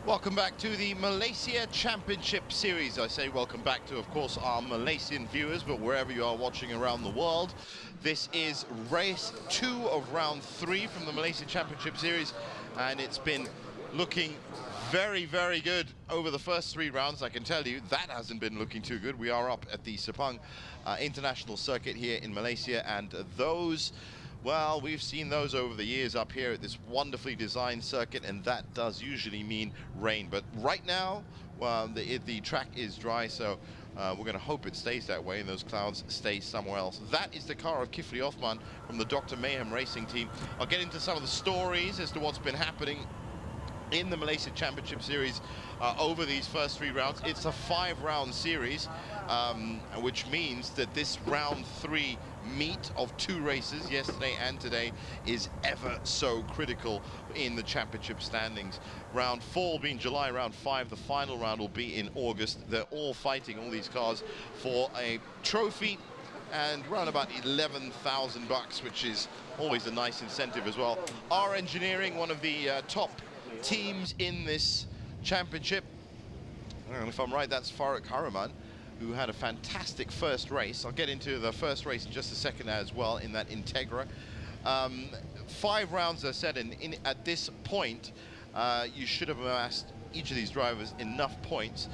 Welcome back to the Malaysia Championship Series. I say welcome back to, of course, our Malaysian viewers, but wherever you are watching around the world. This is race 2 of round 3 from the Malaysia Championship Series, and it's been looking very, very good over the first 3 rounds. I can tell you that hasn't been looking too good. We are up at the Sepang International Circuit here in Malaysia, and those, well, we've seen those over the years up here at this wonderfully designed circuit, and that does usually mean rain. But right now, well, the track is dry, so we're going to hope it stays that way and those clouds stay somewhere else. That is the car of Kifli Othman from the Dr. Mayhem Racing team. I'll get into some of the stories as to what's been happening in the Malaysia Championship Series over these first 3 rounds. It's a 5-round series, which means that this round 3 meet of 2 races, yesterday and today, is ever so critical in the championship standings. Round 4 will be in July, round 5, the final round will be in August. They're all fighting, all these cars, for a trophy and around about 11,000 bucks, which is always a nice incentive as well. R Engineering, one of the top teams in this championship, and if I'm right, that's Farooq Haraman, who had a fantastic first race. I'll get into the first race in just a second as well, in that Integra. 5 rounds, as I said, and at this point, you should have amassed, each of these drivers, enough points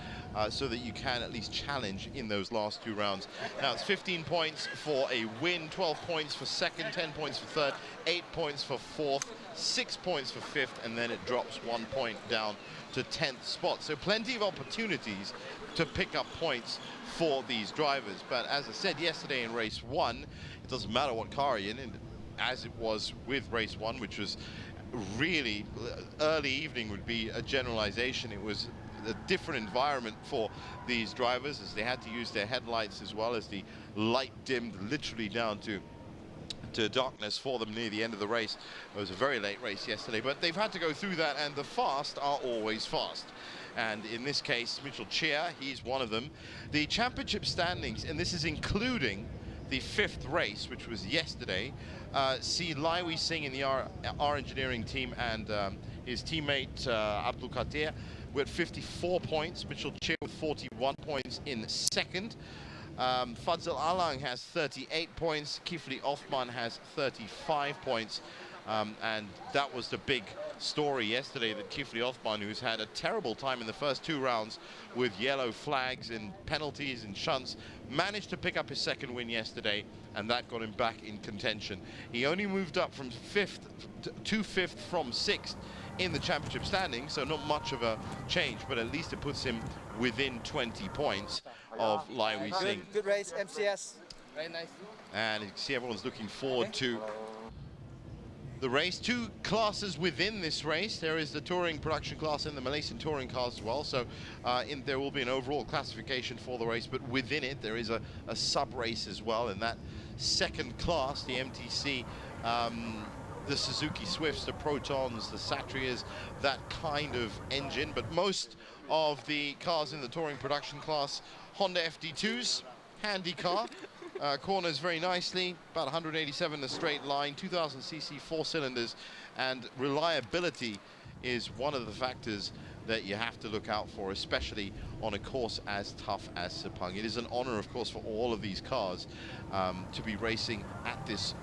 so that you can at least challenge in those last 2 rounds. Now, it's 15 points for a win, 12 points for second, 10 points for third, 8 points for fourth, 6 points for fifth, and then it drops 1 point down to 10th spot. So plenty of opportunities to pick up points for these drivers. But as I said yesterday in race 1, it doesn't matter what car you're in, and as it was with race 1, which was really early evening would be a generalization. It was a different environment for these drivers, as they had to use their headlights as well, as the light dimmed literally down to darkness for them near the end of the race. It was a very late race yesterday, but they've had to go through that, and the fast are always fast. And in this case, Mitchell Chia, he's one of them. The championship standings, and this is including the 5th race, which was yesterday, see Lai Wei Singh in the R Engineering team and his teammate Abdul Qadir with 54 points. Mitchell Chia with 41 points in second. Fadzil Alang has 38 points. Kifli Othman has 35 points. And that was the big story yesterday, that Kifli Othman, who's had a terrible time in the first 2 rounds with yellow flags and penalties and shunts, managed to pick up his second win yesterday, and that got him back in contention. He only moved up from 5th to 5th from 6th in the championship standings, so not much of a change, but at least it puts him within 20 points of Lai Wei Singh. Good race, MCS. Very nice. And you can see everyone's looking forward to the race. 2 classes within this race. There is the touring production class and the Malaysian touring cars as well. So there will be an overall classification for the race, but within it there is a sub race as well. In that second class, the MTC, the Suzuki Swifts, the Protons, the Satrias, that kind of engine. But most of the cars in the touring production class, Honda FD2s, handy car. Corners very nicely, about 187 in a straight line, 2000cc 4 cylinders, and reliability is one of the factors that you have to look out for, especially on a course as tough as Sepang. It is an honor, of course, for all of these cars to be racing at this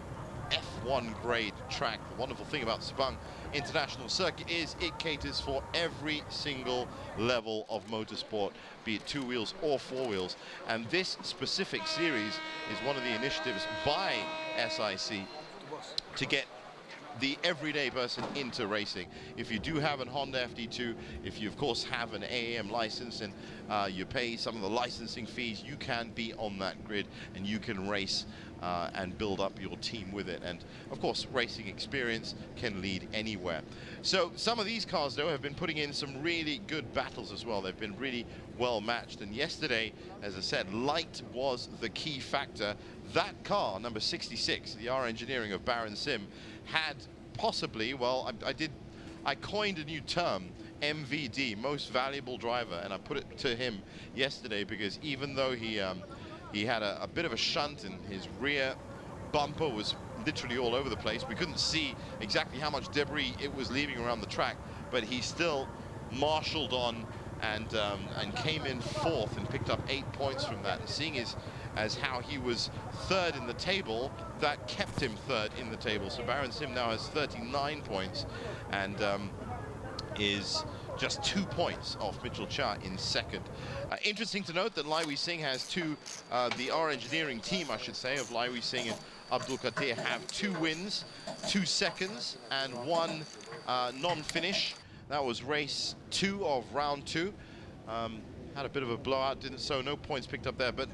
F1 grade track. The wonderful thing about Sepang International Circuit is it caters for every single level of motorsport, be it 2 wheels or 4 wheels. And this specific series is one of the initiatives by SIC to get the everyday person into racing. If you do have a Honda FD2, if you of course have an AAM license and you pay some of the licensing fees, you can be on that grid and you can race and build up your team with it. And of course, racing experience can lead anywhere. So some of these cars though have been putting in some really good battles as well. They've been really well matched, and yesterday, as I said, light was the key factor. That car, number 66, the R Engineering of Baron Sim, had possibly, well, I coined a new term, MVD, most valuable driver, and I put it to him yesterday because even though he had a bit of a shunt and his rear bumper was literally all over the place, we couldn't see exactly how much debris it was leaving around the track, but he still marshaled on and came in fourth and picked up 8 points from that. And seeing as how he was third in the table, that kept him third in the table. So Baron Sim now has 39 points and is just 2 points off Mitchell Chia in second. Interesting to note that Lai Wei Sing has the R Engineering team, I should say, of Lai Wei Sing and Abdul Qadir have 2 wins, 2 seconds, and 1 non-finish. That was race 2 of round 2. Had a bit of a blowout, so no points picked up there, but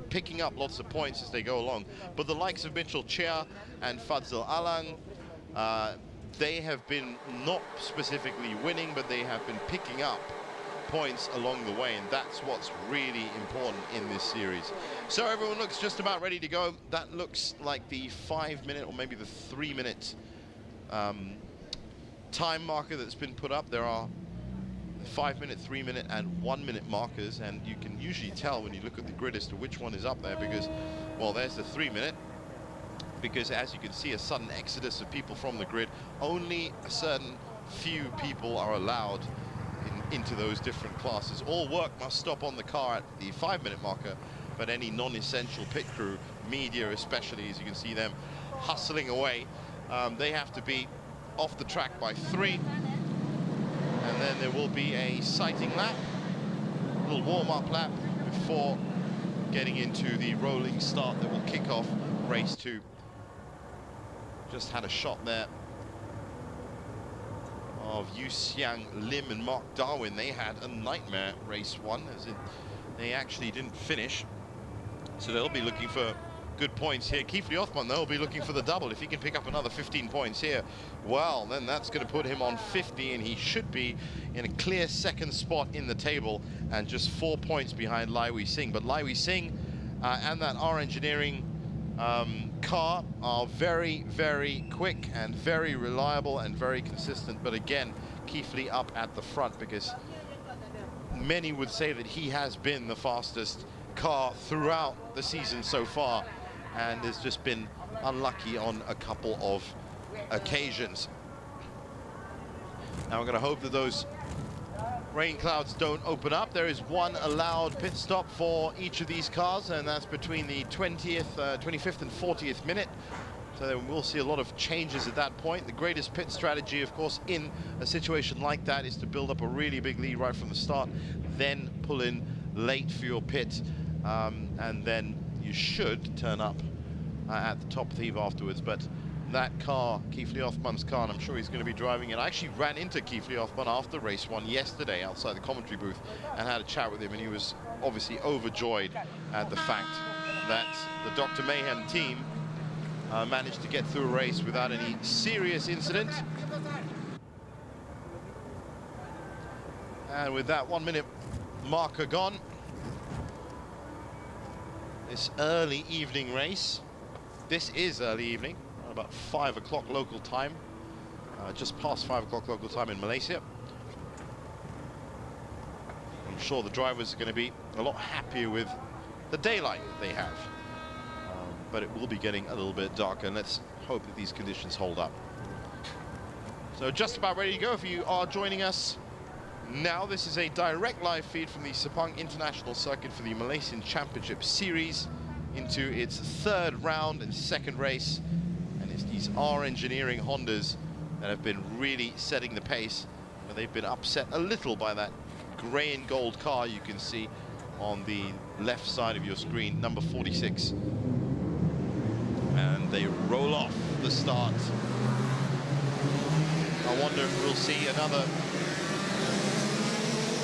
picking up lots of points as they go along. But the likes of Mitchell Chia and Fadzil Alang, they have been not specifically winning, but they have been picking up points along the way, and that's what's really important in this series. So everyone looks just about ready to go. That looks like the 5-minute or maybe the 3-minute time marker that's been put up. There are 5-minute, 3-minute, and 1-minute markers, and you can usually tell when you look at the grid as to which one is up there because, well, there's the 3-minute. Because as you can see, a sudden exodus of people from the grid. Only a certain few people are allowed into those different classes. All work must stop on the car at the 5-minute marker, but any non-essential pit crew, media especially, as you can see them hustling away, they have to be off the track by 3. And then there will be a sighting lap, a little warm-up lap before getting into the rolling start that will kick off race 2. Just had a shot there of Yu Xiang Lim and Mark Darwin. They had a nightmare race 1, as in they actually didn't finish. So they'll be looking for good points here. Kifli Othman, they'll be looking for the double. If he can pick up another 15 points here, well, then that's going to put him on 50, and he should be in a clear second spot in the table and just 4 points behind Lai Wei Sing. But Lai Wei Sing and that R Engineering car are very, very quick and very reliable and very consistent. But again, Kifli up at the front because many would say that he has been the fastest car throughout the season so far and has just been unlucky on a couple of occasions. Now we're going to hope that those rain clouds don't open up. There is 1 allowed pit stop for each of these cars, and that's between the 25th and 40th minute. So then we'll see a lot of changes at that point. The greatest pit strategy, of course, in a situation like that is to build up a really big lead right from the start, then pull in late for your pit, and then you should turn up at the top of the heap afterwards. But that car, Kifli Othman's car, and I'm sure he's going to be driving it. I actually ran into Kifli Othman after race 1 yesterday outside the commentary booth and had a chat with him, and he was obviously overjoyed at the fact that the Dr. Mayhem team managed to get through a race without any serious incident. And with that 1-minute marker gone, this early evening race, this is early evening, about 5 o'clock local time, just past 5 o'clock local time in Malaysia. I'm sure the drivers are going to be a lot happier with the daylight that they have, but it will be getting a little bit darker, and let's hope that these conditions hold up. So just about ready to go. If you are joining us now, this is a direct live feed from the Sepang International Circuit for the Malaysian Championship Series into its 3rd round and 2nd race. These R Engineering Hondas that have been really setting the pace, but they've been upset a little by that grey and gold car you can see on the left side of your screen, number 46. And they roll off the start. I wonder if we'll see another,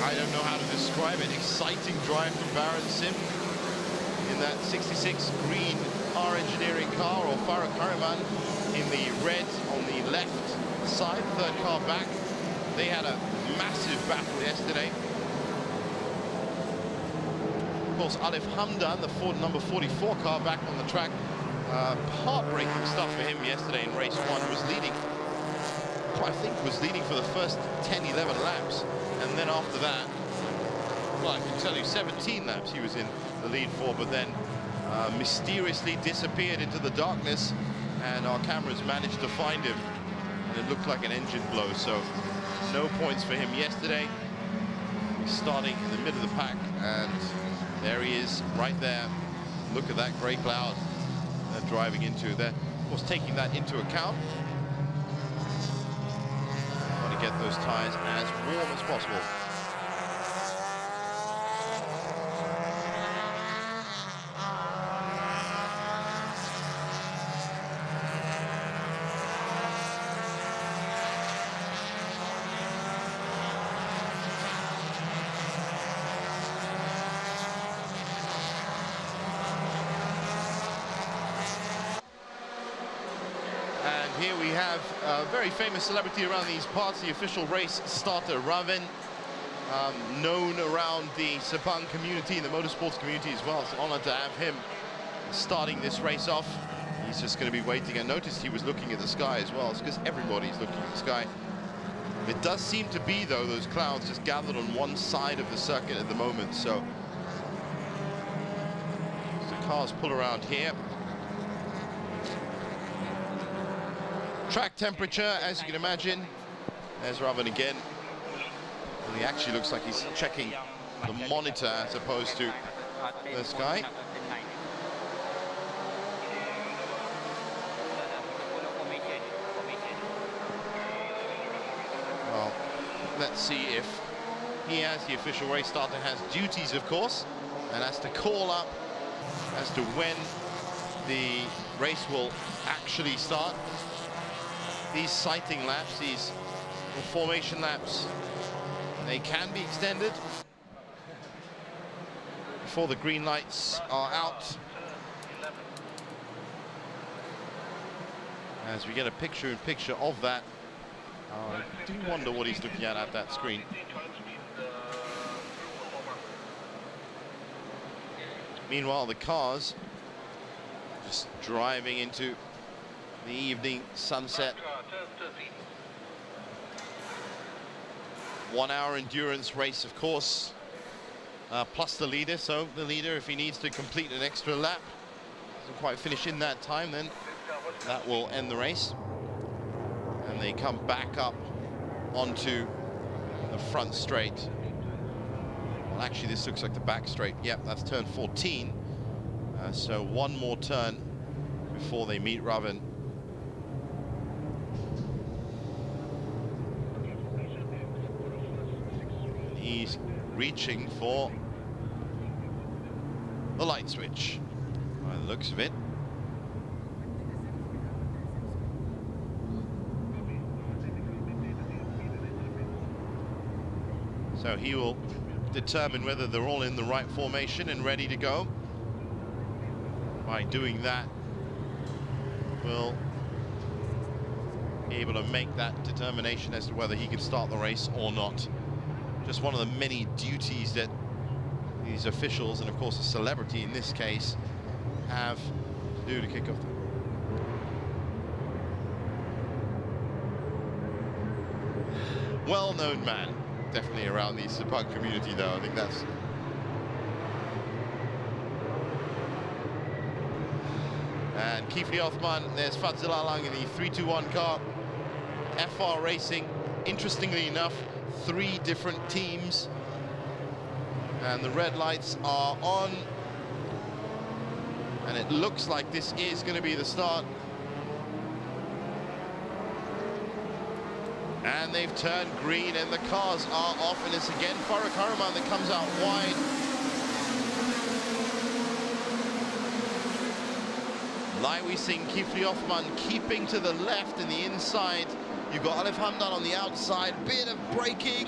I don't know how to describe it, exciting drive from Baron Sim in that 66 green R Engineering car, or Farah Kariman in the red on the left side, 3rd car back. They had a massive battle yesterday. Of course, Alif Hamdan, the number 44 car back on the track. Heartbreaking stuff for him yesterday in race 1. Was leading, I think was leading for the first 10, 11 laps. And then after that, well, I can tell you 17 laps he was in the lead for, but then mysteriously disappeared into the darkness, and our cameras managed to find him, and it looked like an engine blow. So No points for him yesterday. He's starting in the middle of the pack, and there he is, right there. Look at that grey cloud they're driving into. They're, of course, taking that into account. Want to get those tyres as warm as possible. And here we have a very famous celebrity around these parts, the official race starter, Raven, known around the Sepang community, the motorsports community as well. It's an honor to have him starting this race off. He's just going to be waiting. I noticed he was looking at the sky as well. It's because everybody's looking at the sky. It does seem to be, though, those clouds just gathered on one side of the circuit at the moment. So the cars pull around here. Track temperature, as you can imagine. There's Raven again. Well, he actually looks like he's checking the monitor as opposed to the sky. Well, let's see if he, as the official race starter, has duties, of course, and has to call up as to when the race will actually start. These sighting laps, these formation laps, they can be extended before the green lights are out. As we get a picture-in-picture of that, I do wonder what he's looking at that screen. Meanwhile, the cars just driving into the evening sunset. 1 hour endurance race, of course, plus the leader. So the leader, if he needs to complete an extra lap, doesn't quite finish in that time, then that will end the race. And they come back up onto the front straight. Well, actually, this looks like the back straight. Yep, that's turn 14. So one more turn before they meet Raven. He's reaching for the light switch, by the looks of it. So he will determine whether they're all in the right formation and ready to go. By doing that, we'll be able to make that determination as to whether he can start the race or not. Just one of the many duties that these officials, and of course a celebrity in this case, have to do to kick off. Well-known man, definitely around the Sepang community, though. I think that's... And Kifli Othman, there's Fadzil Alang in the 321 car. FR Racing, interestingly enough, 3 different teams, and the red lights are on, and it looks like this is going to be the start. And they've turned green and the cars are off, and it's again Farooq Haraman that comes out wide. Laiwi Singh, Kifli Othman keeping to the left in the inside. You've got Alif Hamdan on the outside, bit of braking.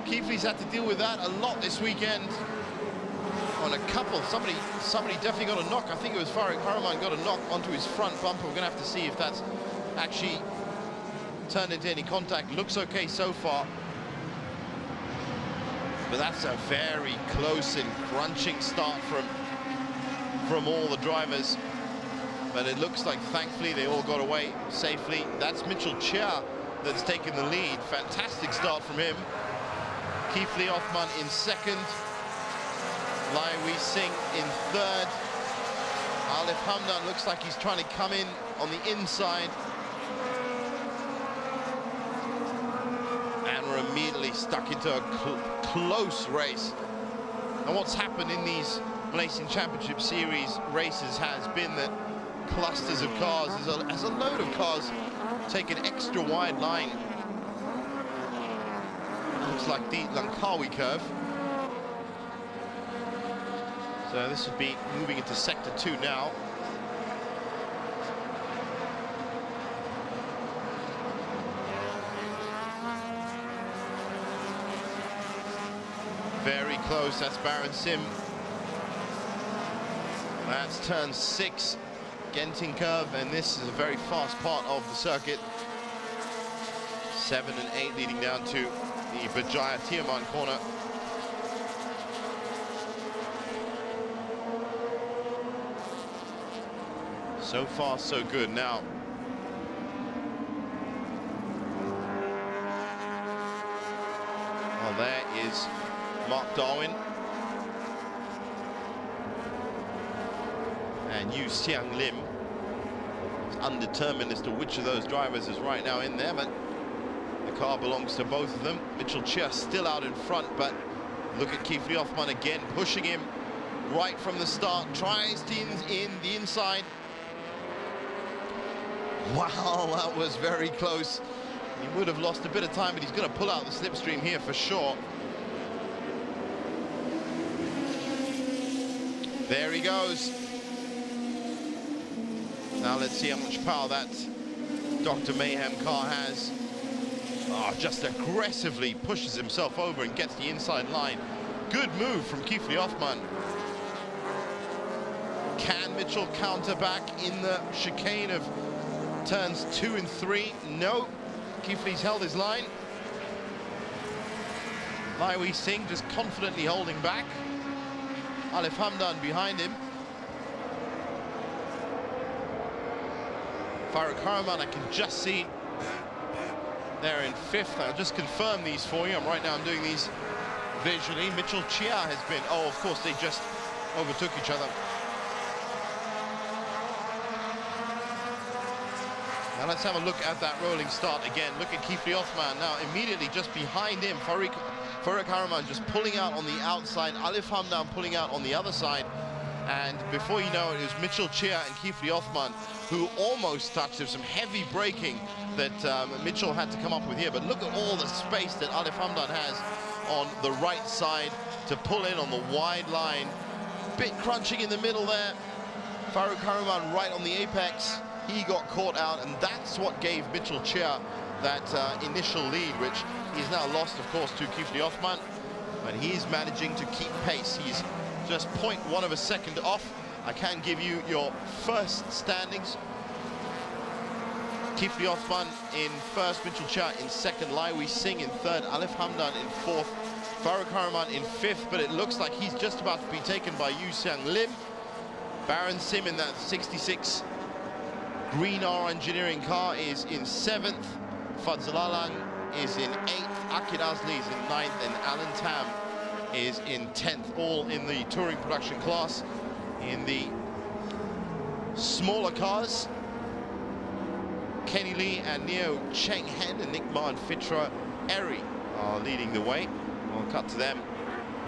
Kifli's had to deal with that a lot this weekend. On a couple, somebody definitely got a knock. I think it was Farooq Haraman got a knock onto his front bumper. We're gonna have to see if that's actually turned into any contact. Looks okay so far. But that's a very close and crunching start from all the drivers. But it looks like, thankfully, they all got away safely. That's Mitchell Chia that's taken the lead. Fantastic start from him. Kifli Othman in second. Laiwi Singh in third. Alif Hamdan looks like he's trying to come in on the inside. And stuck into a close race. And what's happened in these Malaysian Championship Series races has been that clusters of cars, as a load of cars take an extra wide line. Looks like the Langkawi curve. So this would be moving into sector 2 now. Very close, that's Baron Sim. That's turn 6, Genting curve, and this is a very fast part of the circuit. 7 and 8 leading down to the Berjaya Tioman corner. So far, so good. Now, well, there is Mark Darwin and Yu Xiang Lim. It's undetermined as to which of those drivers is right now in there, but the car belongs to both of them. Mitchell Chia still out in front, but look at Kifli Othman again, pushing him right from the start, tries to in the inside. Wow, that was very close. He would have lost a bit of time, but he's going to pull out the slipstream here for sure. There he goes. Now let's see how much power that Dr. Mayhem car has. Oh, just aggressively pushes himself over and gets the inside line. Good move from Kifli Othman. Can Mitchell counter back in the chicane of turns 2 and 3? No. Kifli's held his line. Lai Wei Singh just confidently holding back. Alif Hamdan behind him. Farooq Haraman, I can just see there in 5th. I'll just confirm these for you. Right now I'm doing these visually. Mitchell Chia has been, oh, of course, they just overtook each other. Now let's have a look at that rolling start again. Look at Kifli Othman now immediately just behind him. Farooq Haraman just pulling out on the outside. Alif Hamdan pulling out on the other side. And before you know it, it was Mitchell Chia and Kifli Othman who almost touched. There's some heavy braking that Mitchell had to come up with here. But look at all the space that Alif Hamdan has on the right side to pull in on the wide line. Bit crunching in the middle there. Farooq Haraman right on the apex. He got caught out, and that's what gave Mitchell Chia that initial lead, which he's now lost, of course, to Kifli Othman. But he's managing to keep pace. He's just 0.1 of a second off. I can give you your first standings. Kifli Othman in 1st, Mitchell Chia in 2nd, Lai Wei Singh in 3rd, Alif Hamdan in 4th, Farooq Haraman in 5th, but it looks like he's just about to be taken by Yu Xiang Lim. Baron Sim in that 66 Green R Engineering car is in 7th, Fadzil Alang is in 8th, Akid Azli is in 9th, and Alan Tam is in 10th, all in the touring production class. In the smaller cars, Kenny Lee and Neo Cheng Hen and Nick Ma and Fitra Eri are leading the way. We'll cut to them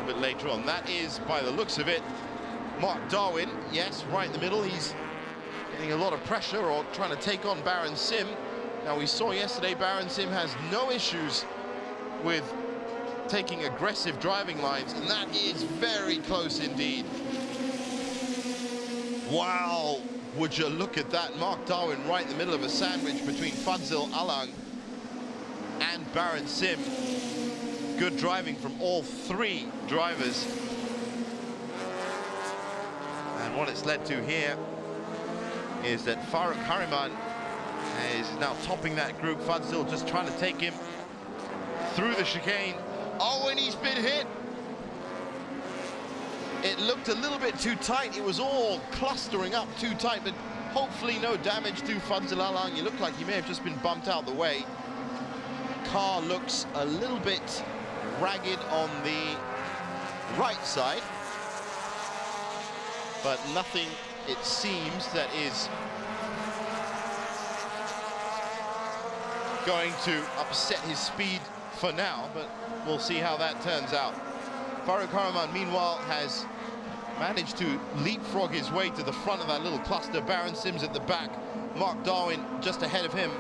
a bit later on. That is, by the looks of it, Mark Darwin. Yes, right in the middle. He's getting a lot of pressure or trying to take on Baron Sim. Now, we saw yesterday Baron Sim has no issues with taking aggressive driving lines, and that is very close indeed. Wow, would you look at that? Mark Darwin right in the middle of a sandwich between Fadzil Alang and Baron Sim. Good driving from all 3 drivers. And what it's led to here is that Farooq Haraman is now topping that group. Fadzil just trying to take him through the chicane. Oh, and he's been hit. It looked a little bit too tight. It was all clustering up too tight, but hopefully no damage to Fadzil Alang. It looked like he may have just been bumped out the way. Car looks a little bit ragged on the right side, but nothing, it seems, that is going to upset his speed for now, but we'll see how that turns out. Farooq Karaman, meanwhile, has managed to leapfrog his way to the front of that little cluster. Baron Sims at the back, Mark Darwin just ahead of him.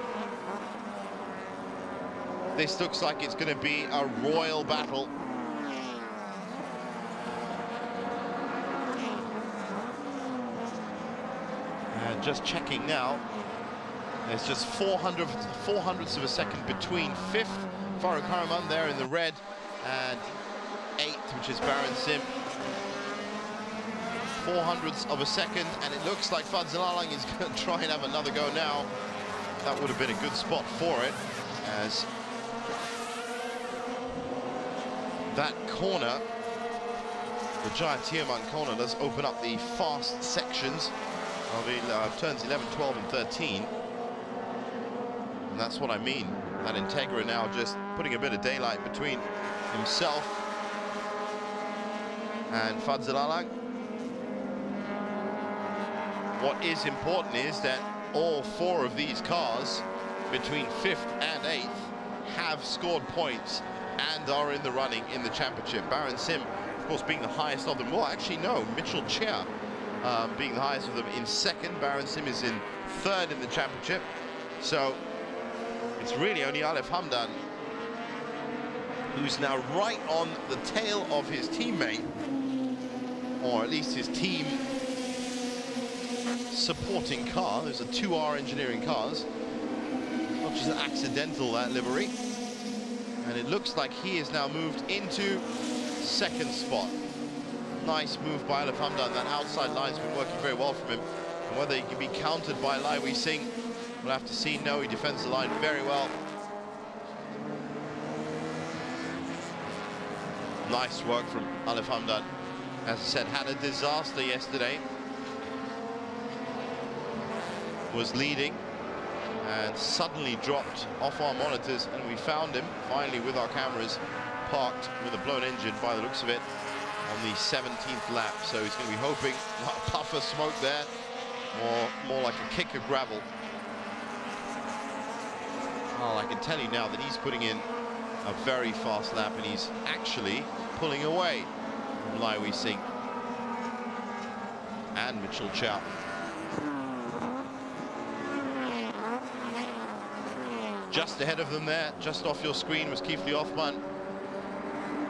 This looks like it's going to be a royal battle. And just checking now, there's just 400ths of a second between 5th, Farooq Karaman there in the red, and 8th, which is Baron Sim. 400ths of a second, and it looks like Fadzil Alang is going to try and have another go now. That would have been a good spot for it, as that corner, the Jaya Tioman corner, does open up the fast sections of turns 11, 12 and 13. And that's what I mean. That Integra now just putting a bit of daylight between himself and Fadzil Alang. What is important is that all 4 of these cars, between 5th and 8th, have scored points and are in the running in the championship. Baron Sim, of course, being the highest of them. Well, actually, no, Mitchell Chia being the highest of them in 2nd. Baron Sim is in 3rd in the championship. So it's really only Alef Hamdan who's now right on the tail of his teammate, or at least his team supporting car. There's a 2R Engineering Cars, not just an accidental livery. And it looks like he is now moved into 2nd spot. Nice move by Alef Hamdan. That outside line's been working very well from him. And whether he can be countered by Lai Wei Sing, we'll have to see. No, he defends the line very well. Nice work from Alef Hamdan. As I said, had a disaster yesterday. Was leading and suddenly dropped off our monitors, and we found him finally with our cameras parked with a blown engine by the looks of it on the 17th lap. So he's going to be hoping not a puff of smoke there, more like a kick of gravel. Well, I can tell you now that he's putting in a very fast lap, and he's actually pulling away from Lai Wei Sing and Mitchell Chow. Just ahead of them there, just off your screen, was Kifli Othman.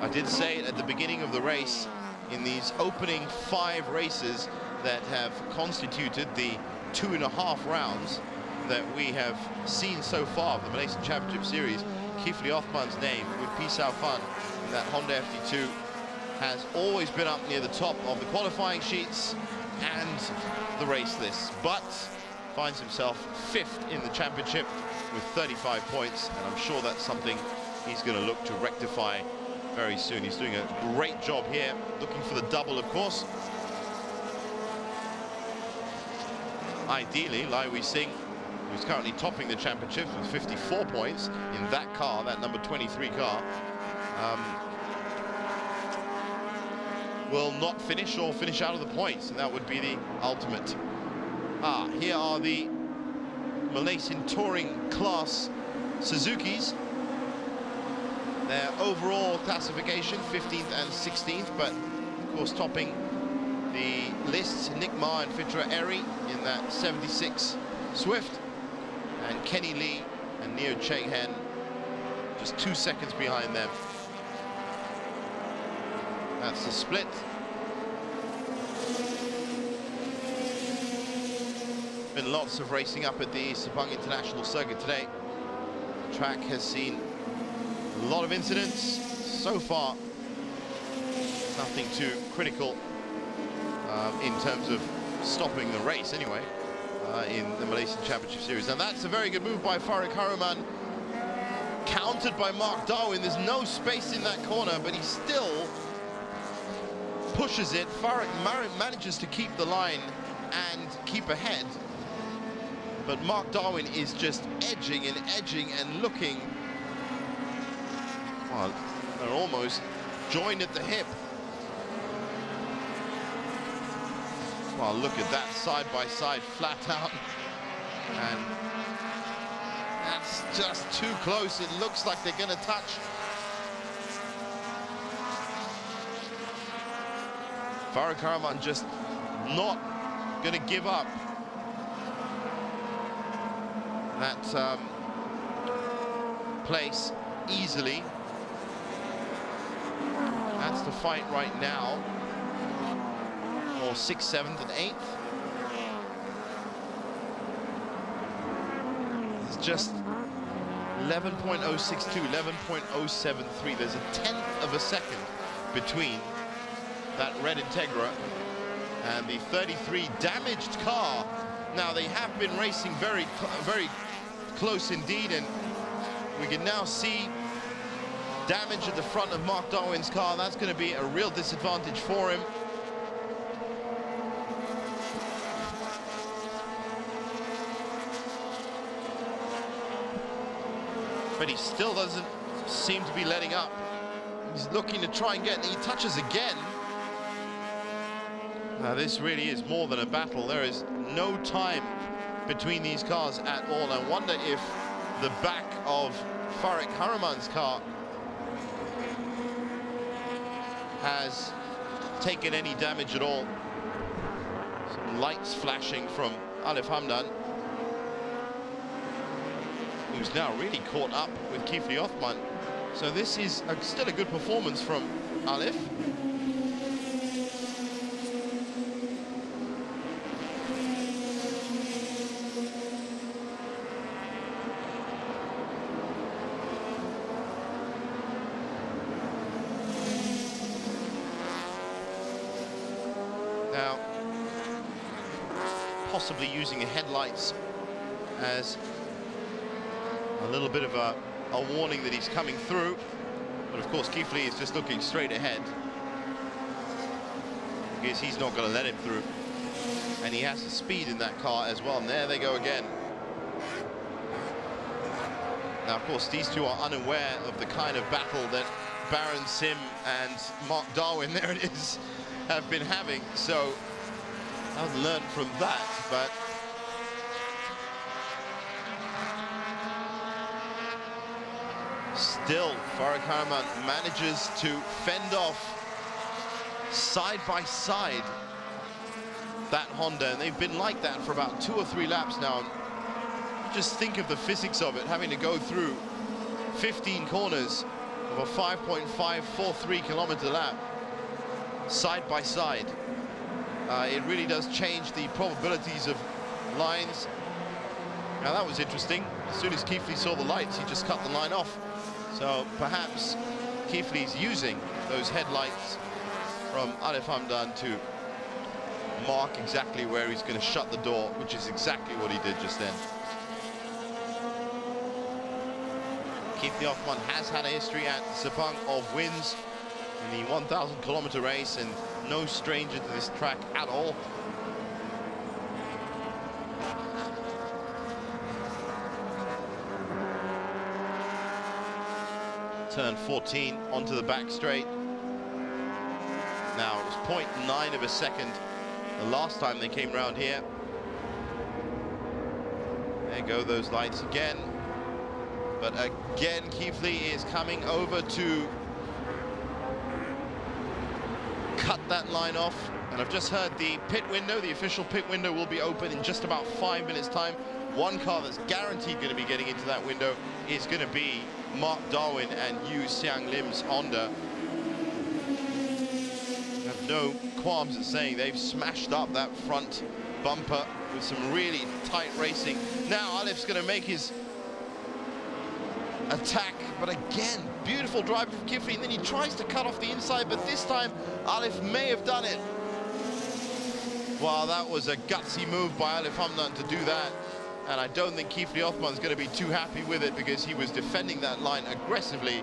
I did say it at the beginning of the race, in these opening 5 races that have constituted the 2.5 rounds that we have seen so far of the Malaysian Championship Series, Kifli Othman's name with Pisau Fan in that Honda FD2 has always been up near the top of the qualifying sheets and the race list, but finds himself 5th in the championship with 35 points, and I'm sure that's something he's going to look to rectify very soon. He's doing a great job here, looking for the double, of course. Ideally, Lai Wei Sing, who's currently topping the championship with 54 points in that car, that number 23 car, will not finish or finish out of the points, and that would be the ultimate. Here are the Malaysian Touring Class Suzukis. Their overall classification, 15th and 16th, but of course topping the lists, Nick Ma and Fitra Eri in that 76 Swift, and Kenny Lee and Neo Cheng Hen just 2 seconds behind them. That's the split. Been lots of racing up at the Sepang International Circuit today. The track has seen a lot of incidents. So far, nothing too critical in terms of stopping the race anyway, in the Malaysian Championship Series. And that's a very good move by Farooq Karaman, countered by Mark Darwin. There's no space in that corner, but he still pushes it. Farooq manages to keep the line and keep ahead, but Mark Darwin is just edging and looking. Well, they're almost joined at the hip. Well, look at that, side by side, flat out. That's just too close. It looks like they're going to touch. Farah Karaman just not going to give up that place easily. That's the fight right now for 6th, 7th, and 8th. It's just 11.062, 11.073. There's a 10th of a second between that red Integra and the 33 damaged car. Now, they have been racing very close indeed, and we can now see damage at the front of Mark Darwin's car. That's going to be a real disadvantage for him. But he still doesn't seem to be letting up. He's looking to try and get, he touches again. Now, this really is more than a battle. There is no time between these cars at all. I wonder if the back of Farik Haraman's car has taken any damage at all. Some lights flashing from Alif Hamdan, who's now really caught up with Kifli Othman. So this is still a good performance from Alif. Now, possibly using the headlights as a little bit of a warning that he's coming through. But of course, Kifli is just looking straight ahead, because he's not going to let him through. And he has the speed in that car as well. And there they go again. Now, of course, these two are unaware of the kind of battle that Baron Sim and Mark Darwin, there it is, have been having. So I've learned from that, but still, Farik Haraman manages to fend off side by side that Honda, and they've been like that for about 2 or 3 laps now. Just think of the physics of it, having to go through 15 corners of a 5.543 kilometer lap side by side. It really does change the probabilities of lines. Now, that was interesting. As soon as Kifli saw the lights, he just cut the line off. So perhaps Kifli's using those headlights from Alif Hamdan to mark exactly where he's going to shut the door, which is exactly what he did just then. Kifli Othman has had a history at Sepang of wins in the 1,000 kilometer race, and no stranger to this track at all. Turn 14 onto the back straight. Now, it was 0.9 of a second the last time they came round here. There go those lights again. But again, Kifli is coming over to cut that line off. And I've just heard the pit window, the official pit window, will be open in just about 5 minutes' time. One car that's guaranteed going to be getting into that window is going to be Mark Darwin and Yu Xiang Lim's Honda. I have no qualms at saying they've smashed up that front bumper with some really tight racing. Now Alif's going to make his attack, but again, beautiful drive from Kifli, and then he tries to cut off the inside, but this time Alif may have done it. Well, that was a gutsy move by Alif Hamdan to do that, and I don't think Kifli Othman's going to be too happy with it, because he was defending that line aggressively.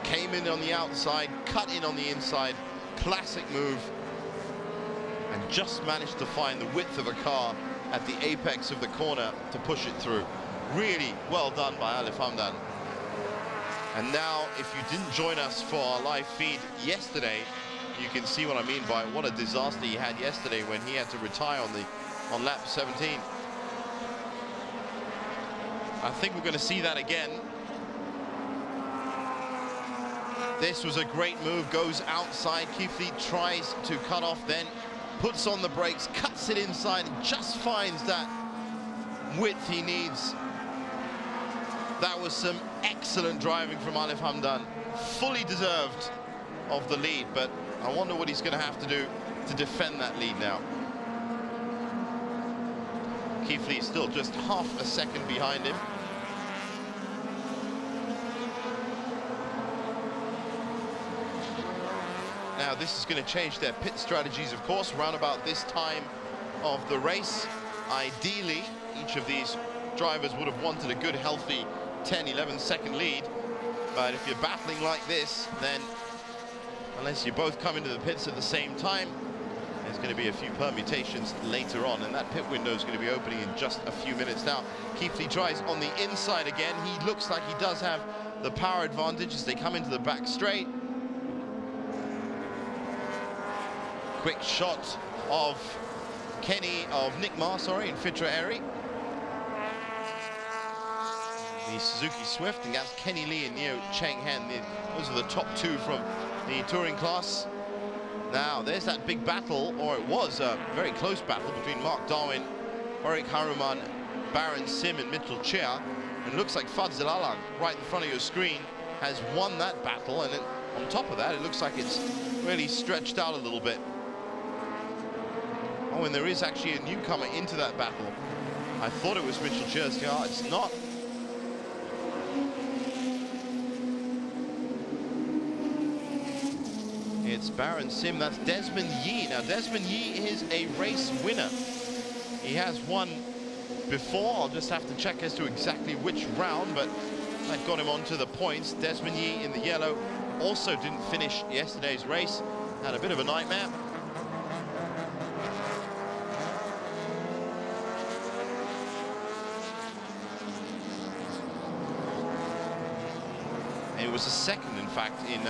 Came in on the outside, cut in on the inside, classic move, and just managed to find the width of a car at the apex of the corner to push it through. Really well done by Alif Hamdan. And now, if you didn't join us for our live feed yesterday, you can see what I mean by what a disaster he had yesterday when he had to retire on lap 17. I think we're going to see that again. This was a great move, goes outside. Keithley tries to cut off, then puts on the brakes, cuts it inside, and just finds that width he needs. That was some excellent driving from Alif Hamdan. Fully deserved of the lead, but I wonder what he's going to have to do to defend that lead now. Keithley is still just half a second behind him. Now this is going to change their pit strategies, of course, around about this time of the race. Ideally, each of these drivers would have wanted a good, healthy 10-11 second lead. But if you're battling like this, then unless you both come into the pits at the same time, there's going to be a few permutations later on, and that pit window is going to be opening in just a few minutes now. Keithley tries on the inside again. He looks like he does have the power advantage as they come into the back straight. Quick shot of Nick Marr, in Fitra Eri. The Suzuki Swift, and that's Kenny Lee and Neo Cheng Hen. Those are the top two from the touring class. Now, there's that big battle, or it was a very close battle between Mark Darwin, Farouk Haruman, Baron Sim, and Mitchell Chia. And it looks like Fadzil Alang, right in front of your screen, has won that battle. And then on top of that, it looks like it's really stretched out a little bit. Oh, and there is actually a newcomer into that battle. I thought it was Mitchell Chia. It's not. It's Baron Sim. That's Desmond Yee. Now, Desmond Yee is a race winner. He has won before. I'll just have to check as to exactly which round, but that got him onto the points. Desmond Yee in the yellow also didn't finish yesterday's race. Had a bit of a nightmare. It was a second, in fact, in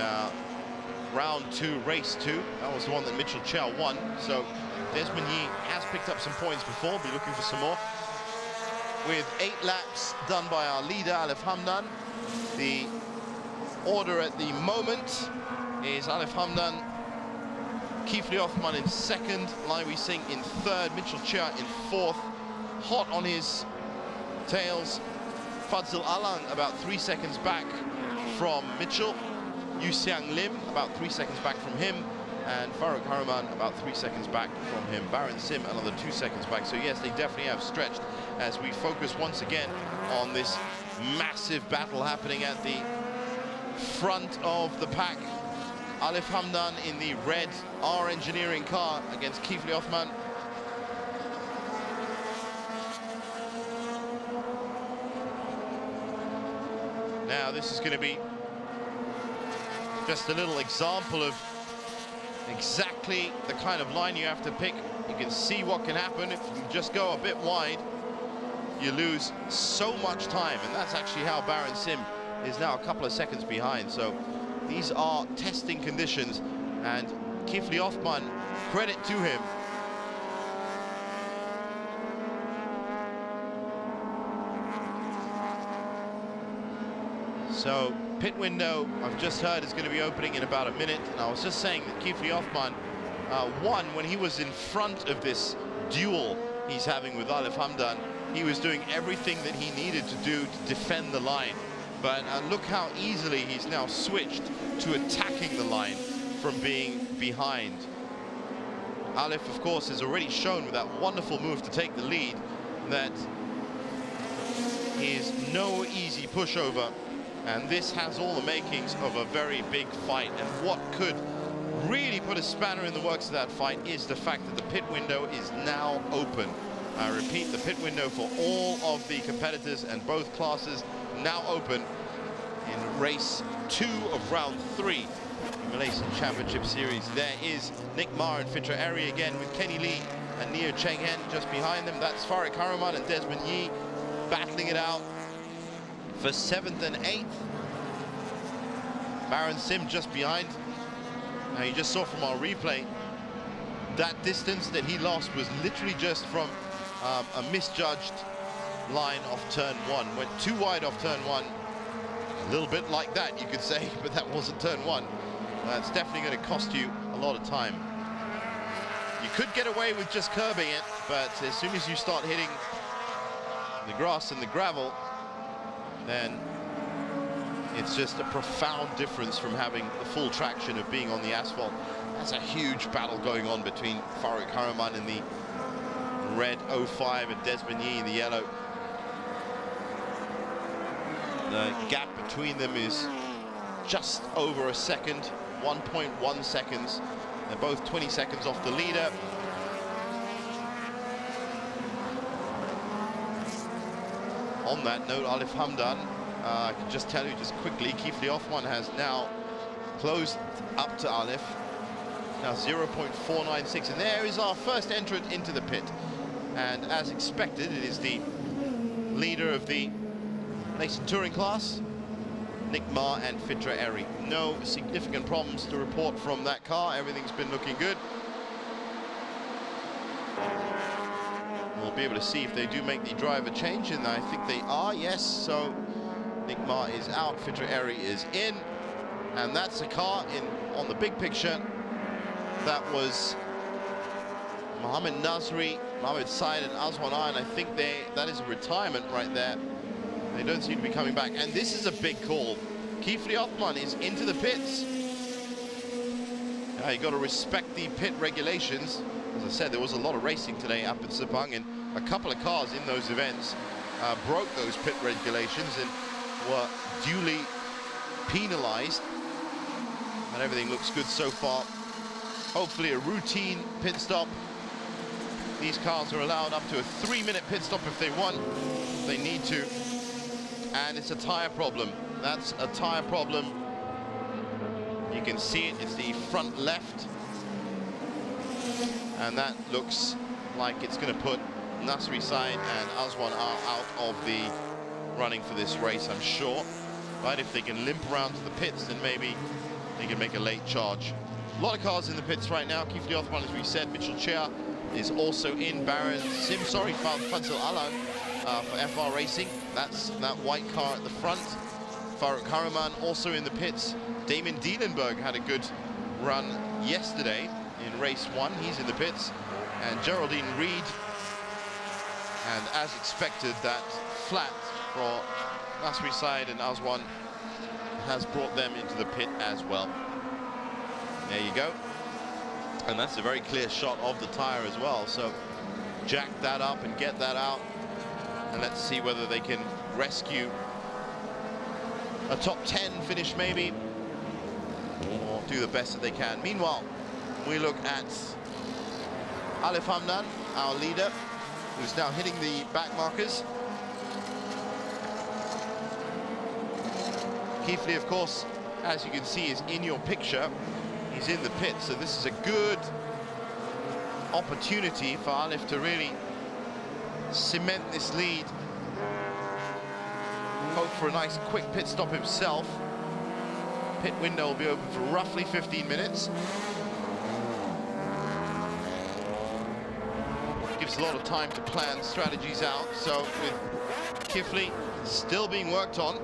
round 2, race 2. That was the one that Mitchell Chia won. So Desmond Yee has picked up some points before, be looking for some more. With 8 laps done by our leader, Alif Hamdan. The order at the moment is Alif Hamdan, Keithley Othman in second, Laiwi Singh in third, Mitchell Chia in fourth. Hot on his tails, Fadzil Alang about 3 seconds back from Mitchell. Yu Xiang Lim about 3 seconds back from him, and Farouk Haruman about 3 seconds back from him. Baron Sim another 2 seconds back. So yes, they definitely have stretched as we focus once again on this massive battle happening at the front of the pack. Alif Hamdan in the red R Engineering car against Keithley Othman. Now this is going to be just a little example of exactly the kind of line you have to pick. You can see what can happen if you just go a bit wide. You lose so much time, and that's actually how Baron Sim is now a couple of seconds behind. So these are testing conditions, and Keithley Othman, credit to him. So pit window, I've just heard, is going to be opening in about a minute. And I was just saying that Keithley Othman won when he was in front of this duel he's having with Alif Hamdan. He was doing everything that he needed to do to defend the line. But look how easily he's now switched to attacking the line from being behind. Alif, of course, has already shown with that wonderful move to take the lead that he is no easy pushover. And this has all the makings of a very big fight. And what could really put a spanner in the works of that fight is the fact that the pit window is now open. I repeat, the pit window for all of the competitors and both classes now open in race 2 of round 3 in Malaysian Championship Series. There is Nick Marr and Fitra Eri again with Kenny Lee and Neo Cheng Hen just behind them. That's Farouk Haruman and Desmond Yee battling it out for 7th and 8th. Baron Sim just behind. Now you just saw from our replay that distance that he lost was literally just from a misjudged line of turn one. Went too wide off turn one. A little bit like that, you could say, but that wasn't turn one. It's definitely going to cost you a lot of time. You could get away with just curbing it, but as soon as you start hitting the grass and the gravel, then it's just a profound difference from having the full traction of being on the asphalt. That's a huge battle going on between Farouk Haraman in the red 05 and Desmond Yee in the yellow. The gap between them is just over a second, 1.1 seconds. They're both 20 seconds off the leader. On that note, Alif Hamdan, I can just tell you just quickly, Kifli Othman has now closed up to Alif. Now 0.496, and there is our first entrant into the pit. And as expected, it is the leader of the Malaysian touring class, Nick Ma and Fitra Eri. No significant problems to report from that car. Everything's been looking good. We'll be able to see if they do make the driver change, and I think they are, yes. So Nick Ma is out, Fitra Eri is in, and that's a car on the big picture. That was Mohammed Nasri, Mohammed Said and Azwan Ayan. I think that is a retirement right there. They don't seem to be coming back, and this is a big call. Kifli Othman is into the pits. You got to respect the pit regulations. As I said, there was a lot of racing today up at Sepang, and a couple of cars in those events broke those pit regulations and were duly penalized. And everything looks good so far. Hopefully a routine pit stop. These cars are allowed up to a 3-minute pit stop if they want, if they need to. And it's a tire problem. That's a tire problem. You can see it, it's the front left. And that looks like it's going to put Nasri Said and Azwan out of the running for this race, I'm sure. But if they can limp around to the pits, then maybe they can make a late charge. A lot of cars in the pits right now. Kifli Othman, as we said, Mitchell Chia is also in. Fadzil Alan for FR Racing. That's that white car at the front. Farouk Haraman also in the pits. Damon Dielenberg had a good run yesterday in race 1. He's in the pits. And Geraldine Reed. And as expected, that flat for Nasri Said and Azwan has brought them into the pit as well. There you go. And that's a very clear shot of the tire as well. So jack that up and get that out. And let's see whether they can rescue a top 10 finish maybe, or do the best that they can. Meanwhile, we look at Alif Hamdan, our leader, who's now hitting the back markers. Kifli, of course, as you can see, is in your picture. He's in the pit, so this is a good opportunity for Alif to really cement this lead. Hope for a nice quick pit stop himself. Pit window will be open for roughly 15 minutes. Gives a lot of time to plan strategies out. So with Kifli still being worked on.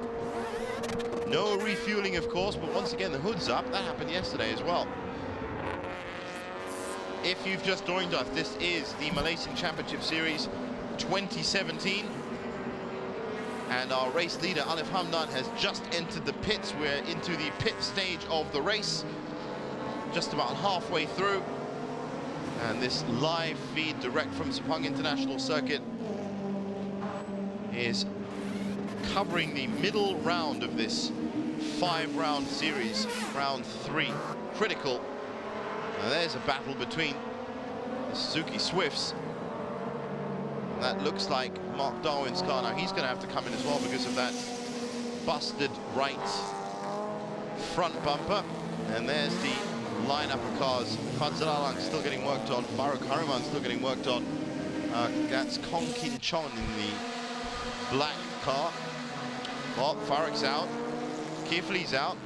No refueling, of course, but once again, the hood's up. That happened yesterday as well. If you've just joined us, this is the Malaysian Championship Series 2017. And our race leader, Alif Hamdan, has just entered the pits. We're into the pit stage of the race, just about halfway through. And this live feed direct from Sepang International Circuit is covering the middle round of this 5-round series, round 3. Critical. Now there's a battle between the Suzuki Swifts. And that looks like Mark Darwin's car. Now he's going to have to come in as well because of that busted right front bumper. And there's the lineup of cars. Fadzil Alang still getting worked on. Farouk Haraman still getting worked on. That's Kong Kin Chon in the black car. Well, Farouk's out. Kifli's out.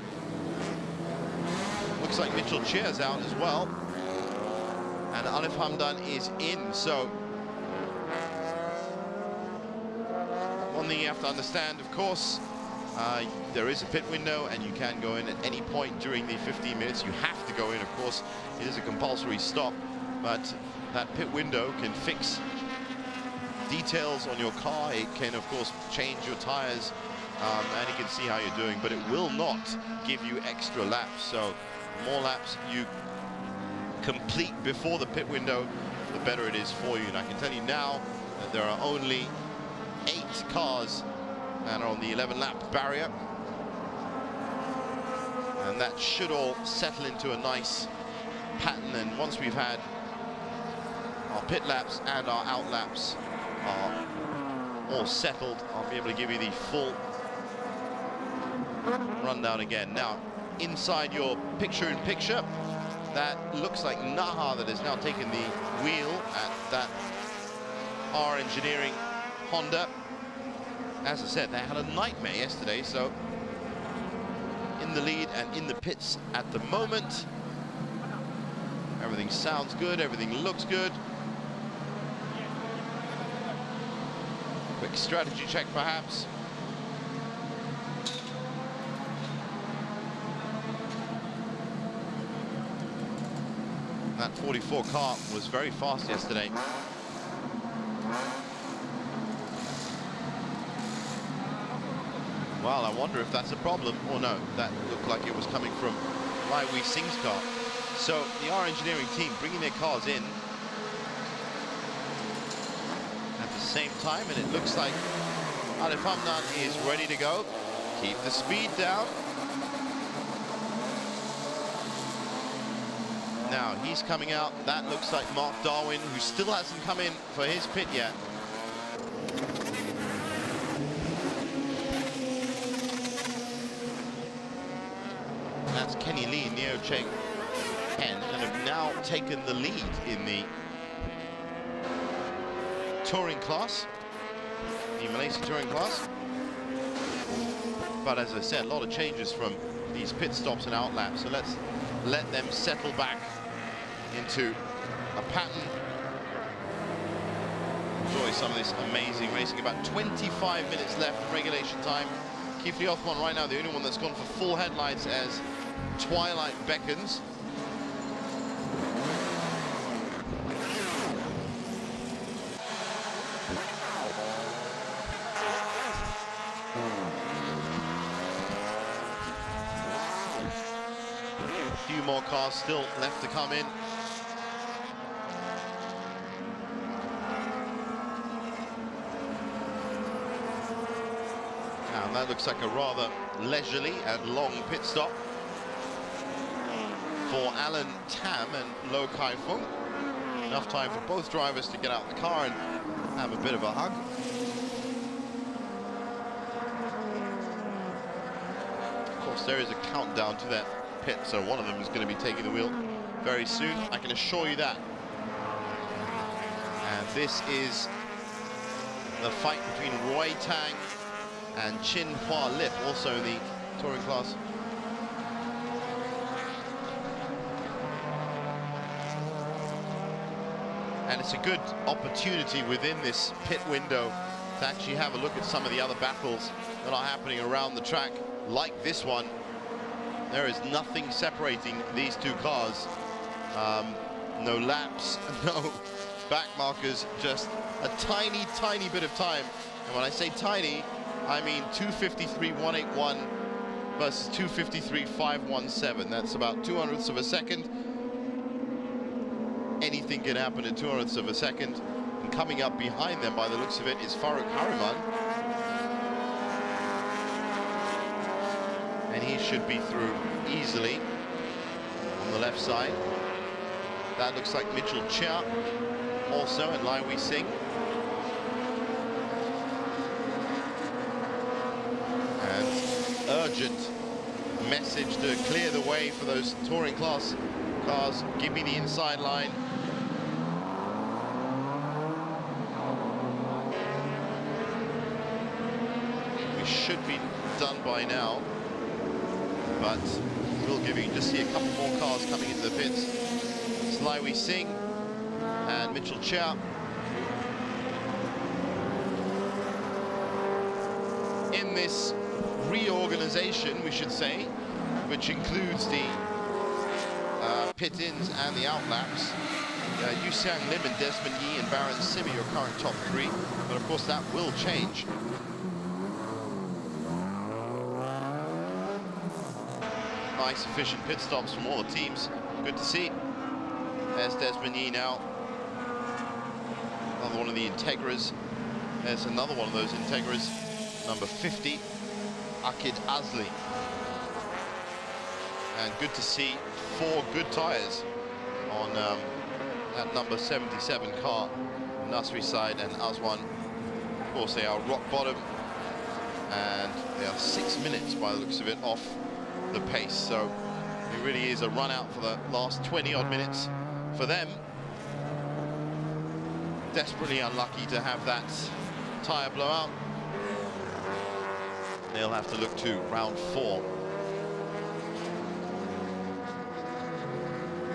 Looks like Mitchell Chia's out as well. And Alif Hamdan is in. So thing you have to understand, of course, there is a pit window and you can go in at any point during the 15 minutes. You have to go in, of course. It is a compulsory stop, but that pit window can fix details on your car. It can, of course, change your tires, and it can see how you're doing, but it will not give you extra laps. So the more laps you complete before the pit window, the better it is for you. And I can tell you now that there are only 8 cars that are on the 11 lap barrier, and that should all settle into a nice pattern. And once we've had our pit laps and our out laps are all settled, I'll be able to give you the full rundown again. Now, inside your picture-in-picture, that looks like Naha that has now taken the wheel at that R Engineering Honda. As I said, they had a nightmare yesterday, so in the lead and in the pits at the moment. Everything sounds good, everything looks good. Quick strategy check, perhaps. That 44 car was very fast yesterday. Well, I wonder if that's a problem. Oh no, that looked like it was coming from Lai Wei Singh's car. So the R Engineering team bringing their cars in at the same time, and it looks like Arif Hamdan is ready to go. Keep the speed down. Now he's coming out. That looks like Mark Darwin, who still hasn't come in for his pit yet. That's Kenny Lee, Neo Cheng Hen, and have now taken the lead in the touring class, the Malaysia touring class. But as I said, a lot of changes from these pit stops and out laps, so let's let them settle back into a pattern. Enjoy some of this amazing racing. About 25 minutes left of regulation time. Kifli Othman right now the only one that's gone for full headlights as twilight beckons. A few more cars still left to come in. And that looks like a rather leisurely and long pit stop for Alan Tam and Lo Kai Fung. Enough time for both drivers to get out the car and have a bit of a hug. Of course, there is a countdown to that pit, so one of them is going to be taking the wheel very soon, I can assure you that. And this is the fight between Roy Tang and Chin Hua Lip, also in the touring class. And it's a good opportunity within this pit window to actually have a look at some of the other battles that are happening around the track, like this one. There is nothing separating these two cars. No laps, no back markers, just a tiny, tiny bit of time. And when I say tiny, I mean 2:53.181 versus 2:53.517. That's about 200ths of a second. Anything can happen in 200ths of a second. And coming up behind them, by the looks of it, is Farooq Hariman. And he should be through easily on the left side. That looks like Mitchell Chia also, and Lai Wei Singh. And urgent message to clear the way for those touring class cars. Give me the inside line. We should be done by now, but we'll give you just see a couple more cars coming into the pits. It's Lai Wei Singh and Mitchell Chia. in this reorganization, we should say, which includes the pit-ins and the outlaps. Yu Xiang Lim and Desmond Yi and Baron Sim are your current top three, but of course that will change. Nice, efficient pit stops from all the teams. Good to see. There's Desmond Yi now. Another one of the Integras. There's another one of those Integras, number 50, Akid Azli. And good to see 4 good tyres on that number 77 car, Nasri side and Aswan. Of course, they are rock bottom, and they are 6 minutes, by the looks of it, off the pace. So it really is a run out for the last 20-odd minutes for them. Desperately unlucky to have that tyre blowout. They'll have to look to round 4.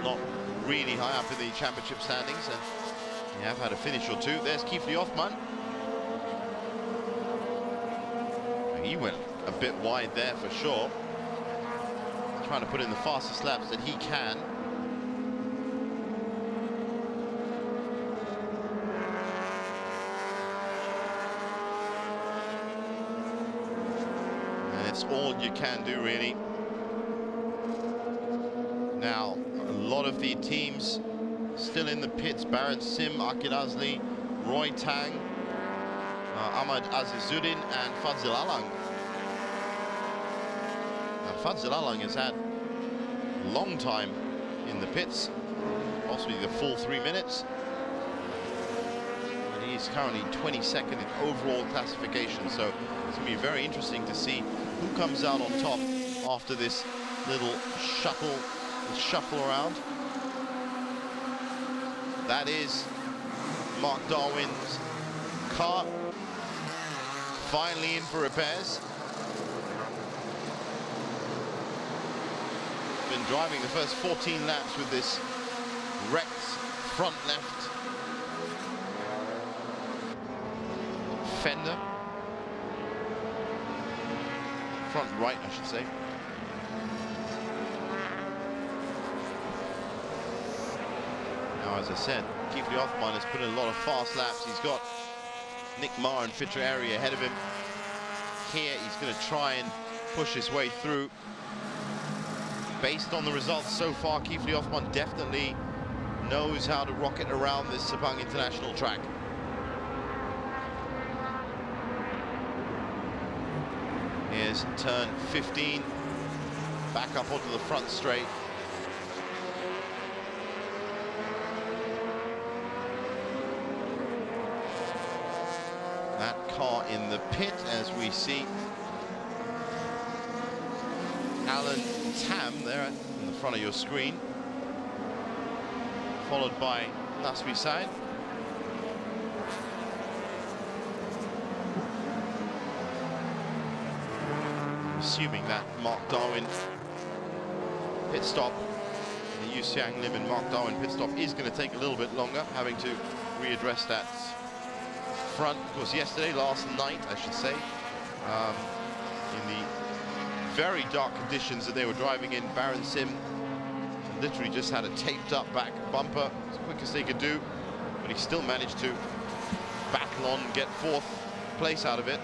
Not really high up in the championship standings, and they have had a finish or two. There's Kifli Othman. He went a bit wide there for sure. Trying to put in the fastest laps that he can. And it's all you can do, really. Now, a lot of the teams still in the pits. Baron Sim, Akid Azli, Roy Tang, Ahmad Azizuddin and Fadzil Alang. Fadzil Alang has had a long time in the pits, possibly the full 3 minutes. And he's currently 22nd in overall classification, so it's going to be very interesting to see who comes out on top after this little shuffle around. That is Mark Darwin's car, finally in for repairs. Been driving the first 14 laps with this wrecked front left fender. Front right, I should say. Now, as I said, Kifli Othman has put in a lot of fast laps. He's got Nick Marr and Fitrieri ahead of him. Here, he's going to try and push his way through. Based on the results so far, Kifli Othman definitely knows how to rocket around this Sepang International track. Here's turn 15, back up onto the front straight. That car in the pit, as we see Alan Tam there in the front of your screen, followed by Nasri Said. Assuming that Mark Darwin pit stop, the Yu Xiang Lim and Mark Darwin pit stop is going to take a little bit longer, having to readdress that front. Of course, last night, I should say, in the very dark conditions that they were driving in, Baron Sim literally just had a taped up back bumper, as quick as they could do, but he still managed to battle on and get 4th place out of it.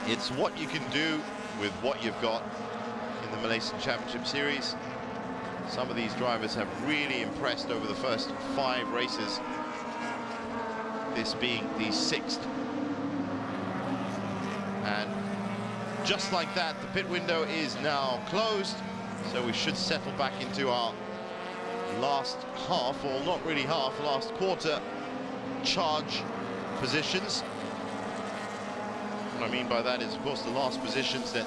It's what you can do with what you've got in the Malaysian Championship Series. Some of these drivers have really impressed over the first 5 races, this being the 6th. And just like that, the pit window is now closed, so we should settle back into our last half, or not really half, last quarter charge positions. What I mean by that is, of course, the last positions that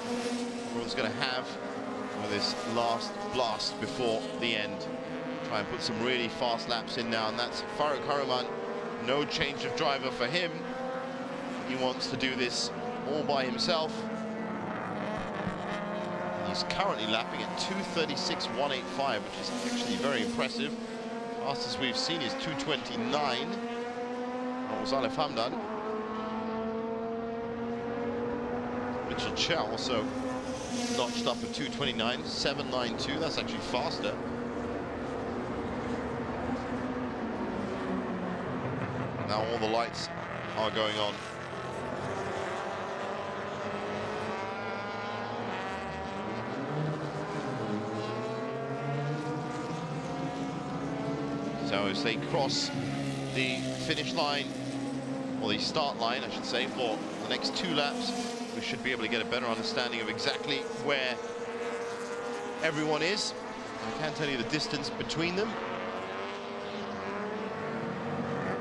everyone's going to have for this last blast before the end. Try and put some really fast laps in now, and that's Farouk Haruman. No change of driver for him. He wants to do this all by himself. He's currently lapping at 2:36.185, which is actually very impressive. Fastest we've seen is 2:29. That was Alef Hamdan. Mitchell Chow also notched up a 2:29, 7:92. That's actually faster. Now all the lights are going on. So as they cross the finish line, or the start line, I should say, for the next 2 laps, we should be able to get a better understanding of exactly where everyone is. I can't tell you the distance between them.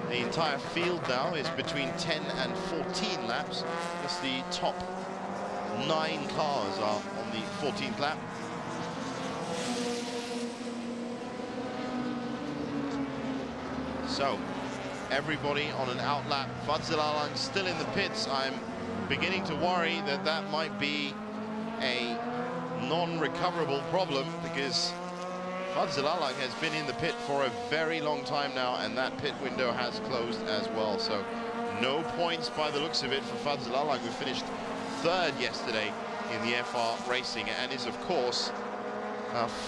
The entire field now is between 10 and 14 laps. Just the top 9 cars are on the 14th lap. So, everybody on an outlap. Fadzil Alang still in the pits. I'm beginning to worry that that might be a non-recoverable problem, because Fadzil Alang has been in the pit for a very long time now, and that pit window has closed as well. So no points by the looks of it for Fadzil Alang, who finished 3rd yesterday in the FR Racing and is, of course,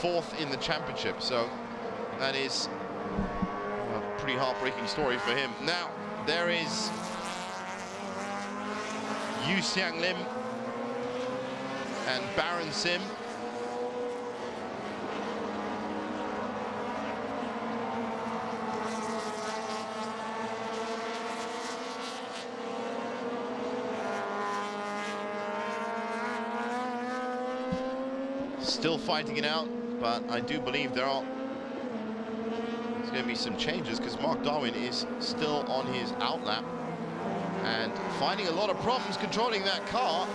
4th in the championship. So that is a pretty heartbreaking story for him. Now, there is Yu Xiang Lim and Baron Sim. Still fighting it out, but I do believe there's going to be some changes, because Mark Darwin is still on his outlap and finding a lot of problems controlling that car.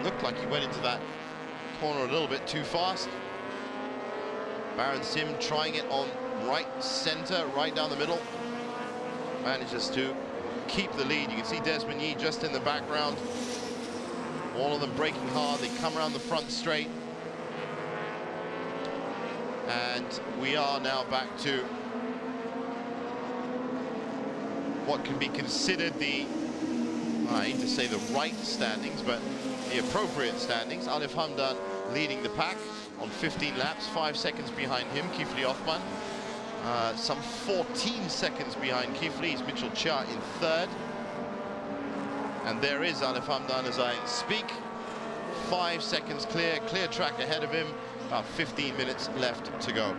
Looked like he went into that corner a little bit too fast. Baron Sim trying it on right center, right down the middle. Manages to keep the lead. You can see Desmond Yee just in the background. All of them braking hard. They come around the front straight. And we are now back to what can be considered the, I hate to say the right standings, but the appropriate standings. Alif Hamdan leading the pack on 15 laps, 5 seconds behind him, Kifli Othman. Some 14 seconds behind Kifli is Mitchell Chia in 3rd. And there is Alif Hamdan as I speak. 5 seconds clear track ahead of him. About 15 minutes left to go.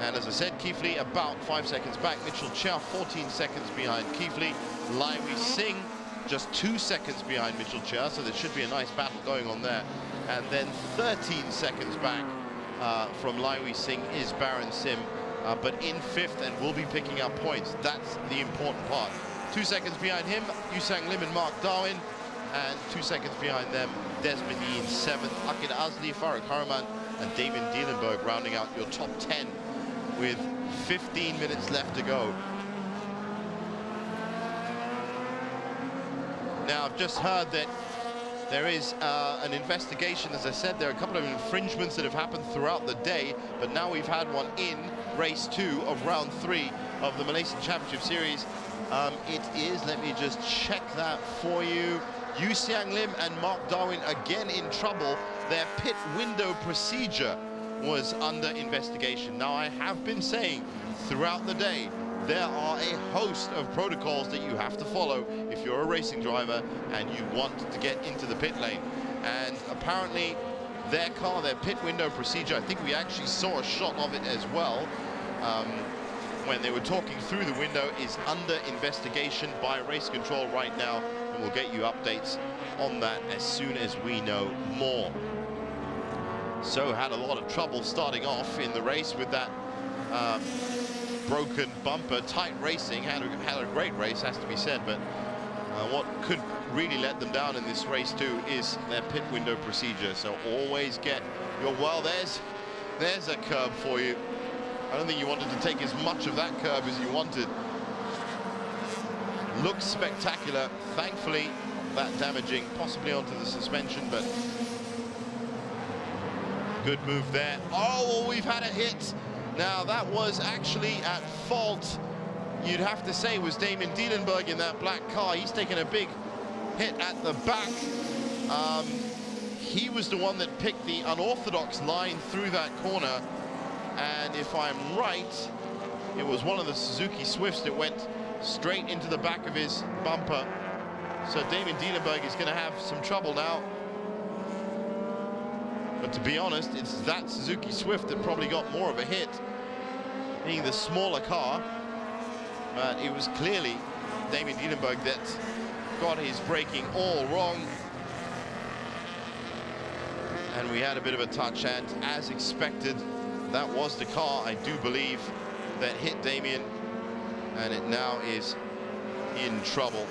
And as I said, Kifli about 5 seconds back. Mitchell Chia 14 seconds behind Kifli. Lai Wei Singh just 2 seconds behind Mitchell Chia, so there should be a nice battle going on there. And then 13 seconds back from Lai Wei Singh is Baron Sim, but in 5th and will be picking up points. That's the important part. 2 seconds behind him, Yu Xiang Lim and Mark Darwin, and 2 seconds behind them, Desmond Yee in 7th, Akid Azli, Faruk Harman, and Damien Dielenberg rounding out your top 10 with 15 minutes left to go. Now, I've just heard that there is an investigation. As I said, there are a couple of infringements that have happened throughout the day, but now we've had one in race 2 of round 3 of the Malaysian Championship Series. It is, let me just check that for you, Yu Xiang Lim and Mark Darwin again in trouble. Their pit window procedure was under investigation. Now, I have been saying throughout the day, there are a host of protocols that you have to follow if you're a racing driver and you want to get into the pit lane. And apparently their car, their pit window procedure, I think we actually saw a shot of it as well, when they were talking through the window, is under investigation by race control right now, and we'll get you updates on that as soon as we know more. So had a lot of trouble starting off in the race with that broken bumper. Tight racing, had a great race, has to be said, but what could really let them down in this race too is their pit window procedure. So always get your, well, there's a curb for you. I don't think you wanted to take as much of that curb as you wanted. Looks spectacular. Thankfully, that damaging possibly onto the suspension, but good move there. Oh, we've had a hit. Now, that was actually at fault you'd have to say was Damien Dielenberg in that black car. He's taken a big hit at the back. He was the one that picked the unorthodox line through that corner, and if I'm right, it was one of the Suzuki Swifts that went straight into the back of his bumper. So Damien Dielenberg is going to have some trouble now. But to be honest, it's that Suzuki Swift that probably got more of a hit, being the smaller car. But it was clearly Damien Dielenberg that got his braking all wrong. And we had a bit of a touch, and as expected, that was the car, I do believe, that hit Damien, and it now is in trouble.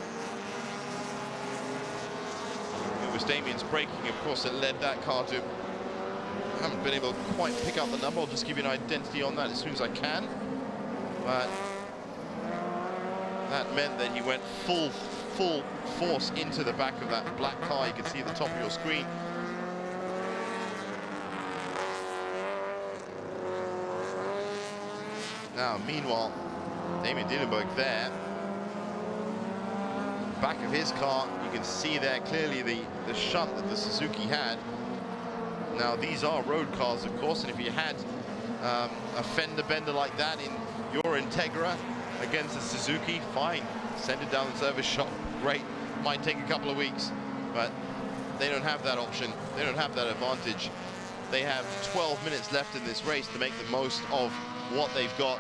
It was Damien's braking, of course, that led that car to... I haven't been able to quite pick out the number. I'll just give you an identity on that as soon as I can. But that meant that he went full force into the back of that black car. You can see at the top of your screen. Now, meanwhile, Damien Dielenberg there. Back of his car, you can see there clearly the shunt that the Suzuki had. Now, these are road cars, of course, and if you had a fender bender like that in your Integra against a Suzuki, fine, send it down the service shop, great. Might take a couple of weeks, but they don't have that option. They don't have that advantage. They have 12 minutes left in this race to make the most of what they've got.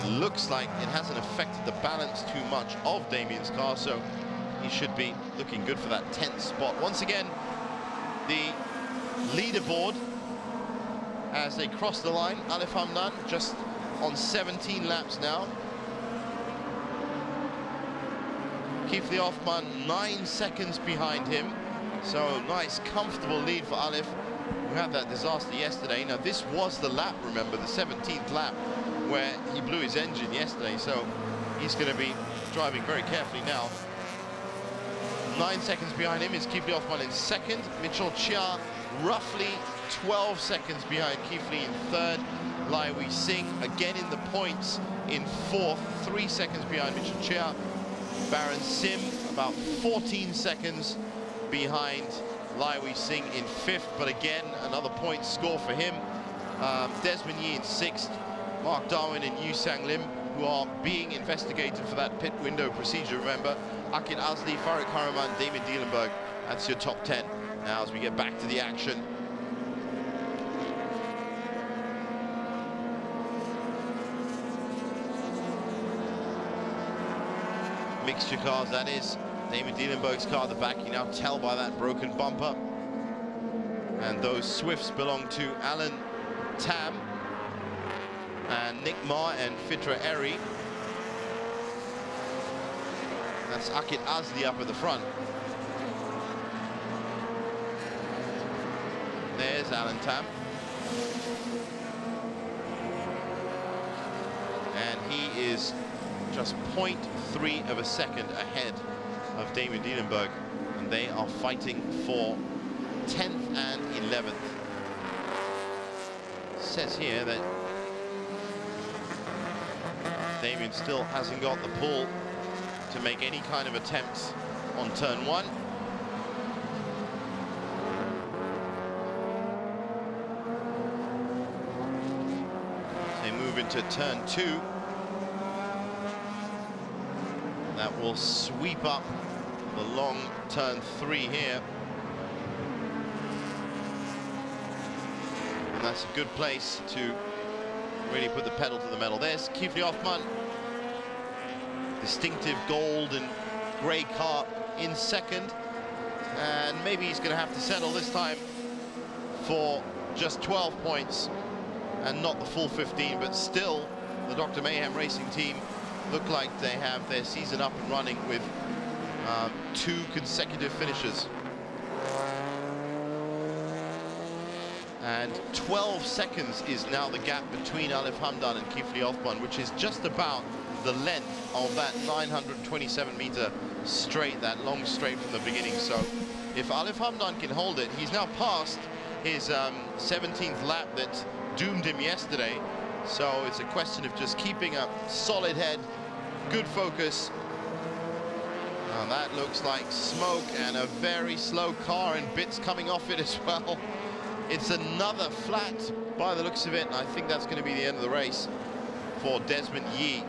It looks like it hasn't affected the balance too much of Damien's car, so he should be looking good for that 10th spot. Once again, the leaderboard as they cross the line. Alif Hamdan just on 17 laps now. Kifli Offman 9 seconds behind him. So nice, comfortable lead for Alif, who had that disaster yesterday. Now this was the lap, remember, the 17th lap, where he blew his engine yesterday. So he's going to be driving very carefully now. 9 seconds behind him is Kifli Offman in second. Mitchell Chia roughly 12 seconds behind Kifli in third. Lai Wei Singh again in the points in fourth, 3 seconds behind Mitchell Chia. Baron Sim about 14 seconds behind Lai Wei Singh in fifth, but again another point score for him. Desmond Yee in sixth. Mark Darwin and Yu Sang Lim, who are being investigated for that pit window procedure, remember. Akid Azli, Farouk Haraman, Damien Dielenberg. That's your top 10. Now as we get back to the action. Mixture cars, that is. Damien Dielenberg's car at the back. You now tell by that broken bumper. And those Swifts belong to Alan Tam and Nick Ma and Fitra Eri. That's Akid Azli up at the front. There's Alan Tam. And he is just 0.3 of a second ahead of Damien Dielenberg. And they are fighting for 10th and 11th. It says here that Damien still hasn't got the pull to make any kind of attempts on turn one. They move into turn two. That will sweep up the long turn three here. And that's a good place to really put the pedal to the metal. There's Kifli Offman. Distinctive gold and grey car in second. And maybe he's going to have to settle this time for just 12 points and not the full 15, but still the Dr. Mayhem Racing team look like they have their season up and running with 2 consecutive finishes. And 12 seconds is now the gap between Alif Hamdan and Kifli Offman, which is just about the length of that 927-meter straight, that long straight from the beginning. So if Alif Hamdan can hold it, he's now passed his 17th lap that doomed him yesterday. So it's a question of just keeping a solid head, good focus. And that looks like smoke and a very slow car and bits coming off it as well. It's another flat by the looks of it, and I think that's going to be the end of the race for Desmond Yee.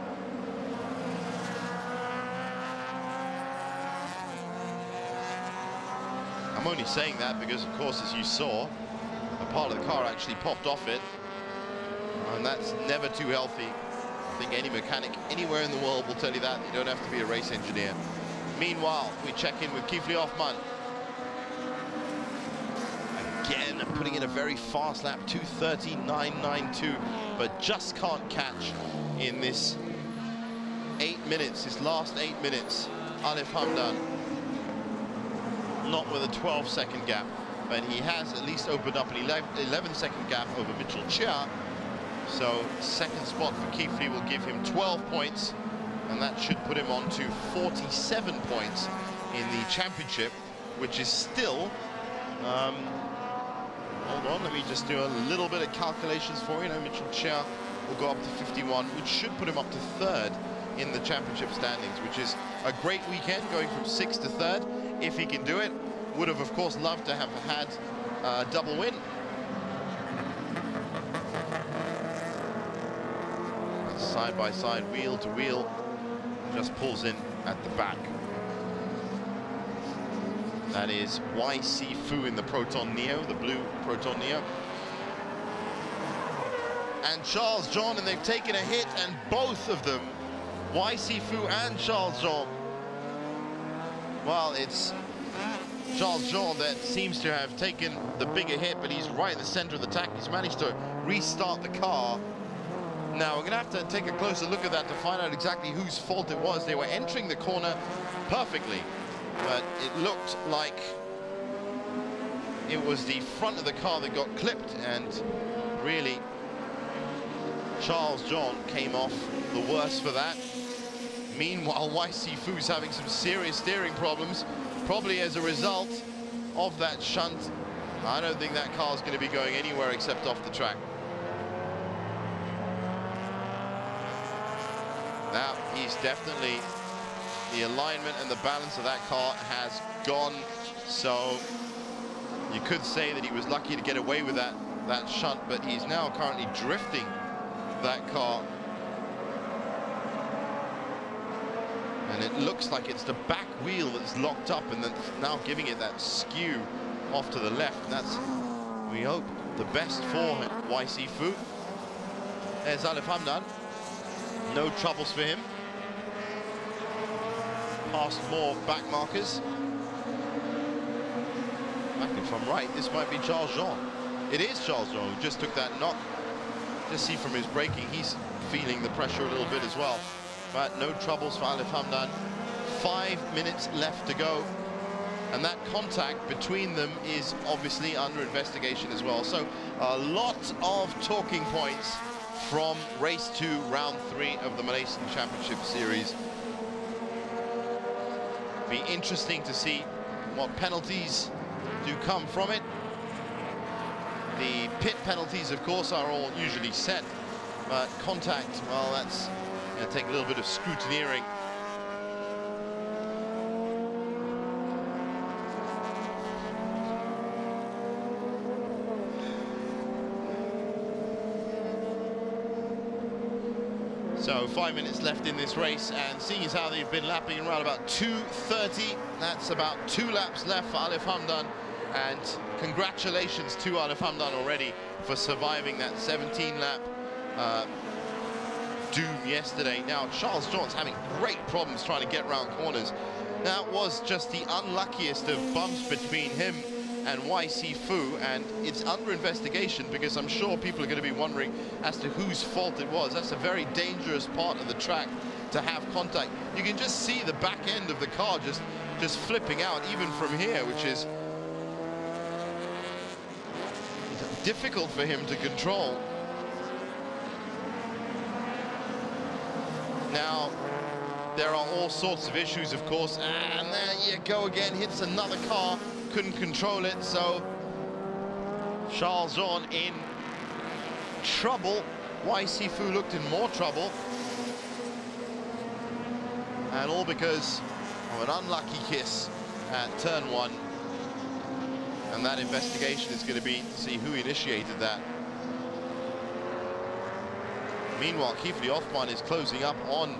I'm only saying that because, of course, as you saw, a part of the car actually popped off it, and that's never too healthy. I think any mechanic anywhere in the world will tell you that. You don't have to be a race engineer. Meanwhile, we check in with Kifli Hoffman. Again, putting in a very fast lap, 2:39.92, but just can't catch in this 8 minutes, this last 8 minutes. Alif Hamdan, not with a 12-second gap, but he has at least opened up an 11-second gap over Mitchell Chia. So second spot for Kifli will give him 12 points, and that should put him on to 47 points in the championship, which is still, hold on, let me just do a little bit of calculations for you. Mitchell Chia will go up to 51, which should put him up to third in the championship standings, which is a great weekend, going from 6th to 3rd. If he can do it, would have, of course, loved to have had a double win. Side by side, wheel to wheel, just pulls in at the back. That is YC Fu in the Proton Neo, the blue Proton Neo. And Charles Jean, and they've taken a hit, and both of them, YC Fu and Charles Jean. Well, it's Charles Jean that seems to have taken the bigger hit, but he's right in the center of the track. He's managed to restart the car. Now, we're going to have to take a closer look at that to find out exactly whose fault it was. They were entering the corner perfectly, but it looked like it was the front of the car that got clipped, and really, Charles Jean came off the worst for that. Meanwhile, YC Fu's having some serious steering problems, probably as a result of that shunt. I don't think that car's going to be going anywhere except off the track. Now, he's definitely, the alignment and the balance of that car has gone. So you could say that he was lucky to get away with that shunt, but he's now currently drifting that car. And it looks like it's the back wheel that's locked up and that's now giving it that skew off to the left. And that's, we hope, the best for YC Fu. There's Alif Hamdan. No troubles for him. Past more back markers. If I'm right, this might be Charles Jean. It is Charles Jean who just took that knock. Just see from his braking, he's feeling the pressure a little bit as well. But no troubles for Alif Hamdan. 5 minutes left to go. And that contact between them is obviously under investigation as well. So a lot of talking points from race 2, round 3 of the Malaysian Championship Series. Be interesting to see what penalties do come from it. The pit penalties, of course, are all usually set, but contact, well, that's going to take a little bit of scrutineering. So 5 minutes left in this race, and seeing as how they've been lapping around about 2:30, that's about 2 laps left for Alif Hamdan, and congratulations to Alif Hamdan already for surviving that 17-lap doom yesterday. Now, Charles Jean's having great problems trying to get around corners. That was just the unluckiest of bumps between him and YC Fu, and it's under investigation because I'm sure people are going to be wondering as to whose fault it was. That's a very dangerous part of the track to have contact. You can just see the back end of the car just flipping out even from here, which is difficult for him to control. Now, there are all sorts of issues, of course, and there you go again, hits another car. Couldn't control it, so Charles Jean in trouble. Sifu looked in more trouble. And all because of an unlucky kiss at turn 1. And that investigation is going to be to see who initiated that. Meanwhile, Kifli Othman is closing up on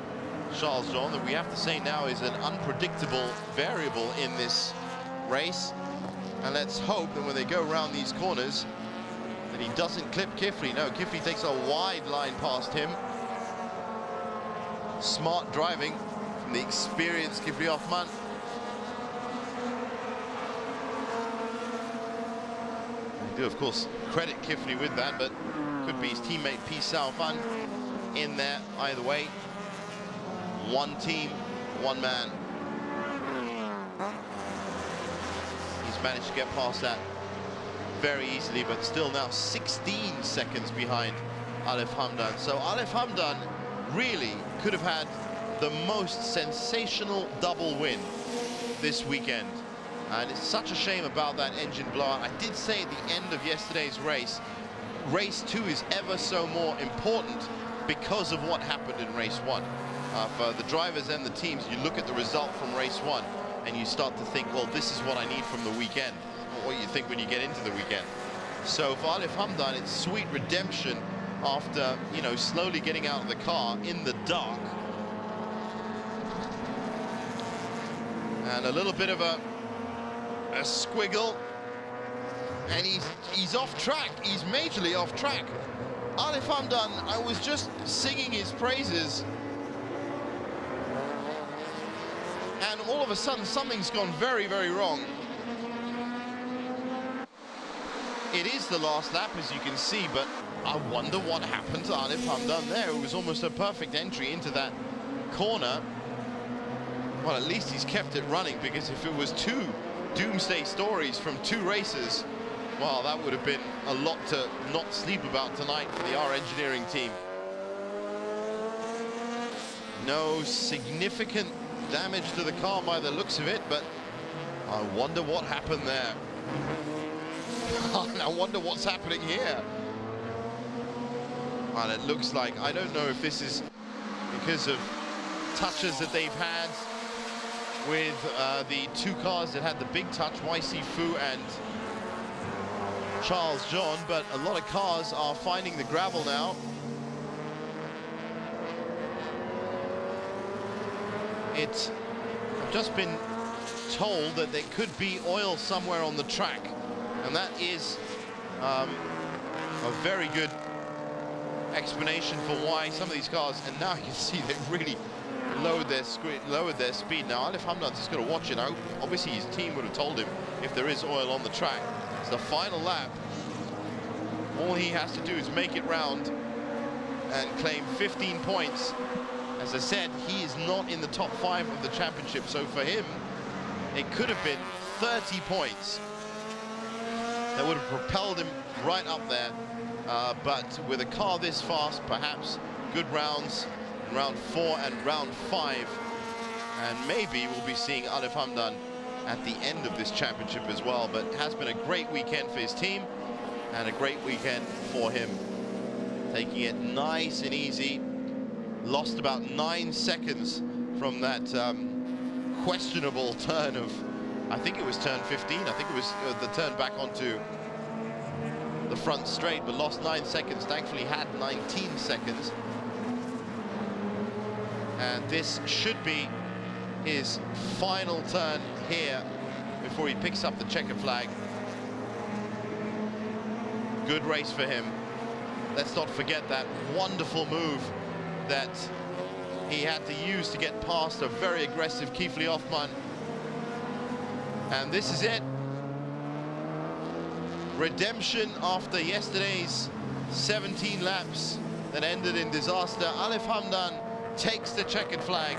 Charles Jean, that we have to say now is an unpredictable variable in this race. And let's hope that when they go around these corners that he doesn't clip Kifli. No, Kifli takes a wide line past him. Smart driving from the experienced Kifli Othman. I do, of course, credit Kifli with that, but could be his teammate Pi Sao Fan in there. Either way, one team, one man. He's managed to get past that very easily, but still now 16 seconds behind Alef Hamdan. So Alef Hamdan really could have had the most sensational double win this weekend. And it's such a shame about that engine blowout. I did say at the end of yesterday's race, race 2 is ever so more important because of what happened in race 1. For the drivers and the teams, you look at the result from race 1 and you start to think, well, this is what I need from the weekend. What you think when you get into the weekend. So for Alef Hamdan, it's sweet redemption after, you know, slowly getting out of the car in the dark. And a little bit of a squiggle, and he's off track. He's majorly off track. Alef Hamdan, I was just singing his praises, and all of a sudden something's gone very, very wrong. It is the last lap, as you can see, but I wonder what happened to Alef Hamdan there. It was almost a perfect entry into that corner. Well, at least he's kept it running, because if it was 2 doomsday stories from 2 races, well, that would have been a lot to not sleep about tonight for the R Engineering team. No significant damage to the car by the looks of it, but I wonder what happened there. I wonder what's happening here. And it looks like, I don't know if this is because of touches that they've had with the 2 cars that had the big touch, Sifu and Charles Jean, but a lot of cars are finding the gravel now. I've just been told that there could be oil somewhere on the track, and that is a very good explanation for why some of these cars, and now you can see they've really lowered their speed. Now Alef Hamdan's just got to watch it out. Obviously his team would have told him if there is oil on the track. It's the final lap. All he has to do is make it round and claim 15 points. As I said, he is not in the top 5 of the championship, so for him it could have been 30 points that would have propelled him right up there. But with a car this fast, perhaps good rounds, round 4 and round 5, and maybe we'll be seeing Alef Hamdan at the end of this championship as well. But it has been a great weekend for his team and a great weekend for him, taking it nice and easy. Lost about 9 seconds from that questionable turn of, I think it was turn 15. I think it was the turn back onto the front straight, but lost 9 seconds. Thankfully had 19 seconds. And this should be his final turn here before he picks up the checkered flag. Good race for him. Let's not forget that wonderful move that he had to use to get past a very aggressive Kifli Othman. And this is it. Redemption after yesterday's 17 laps that ended in disaster. Alef Hamdan takes the checkered flag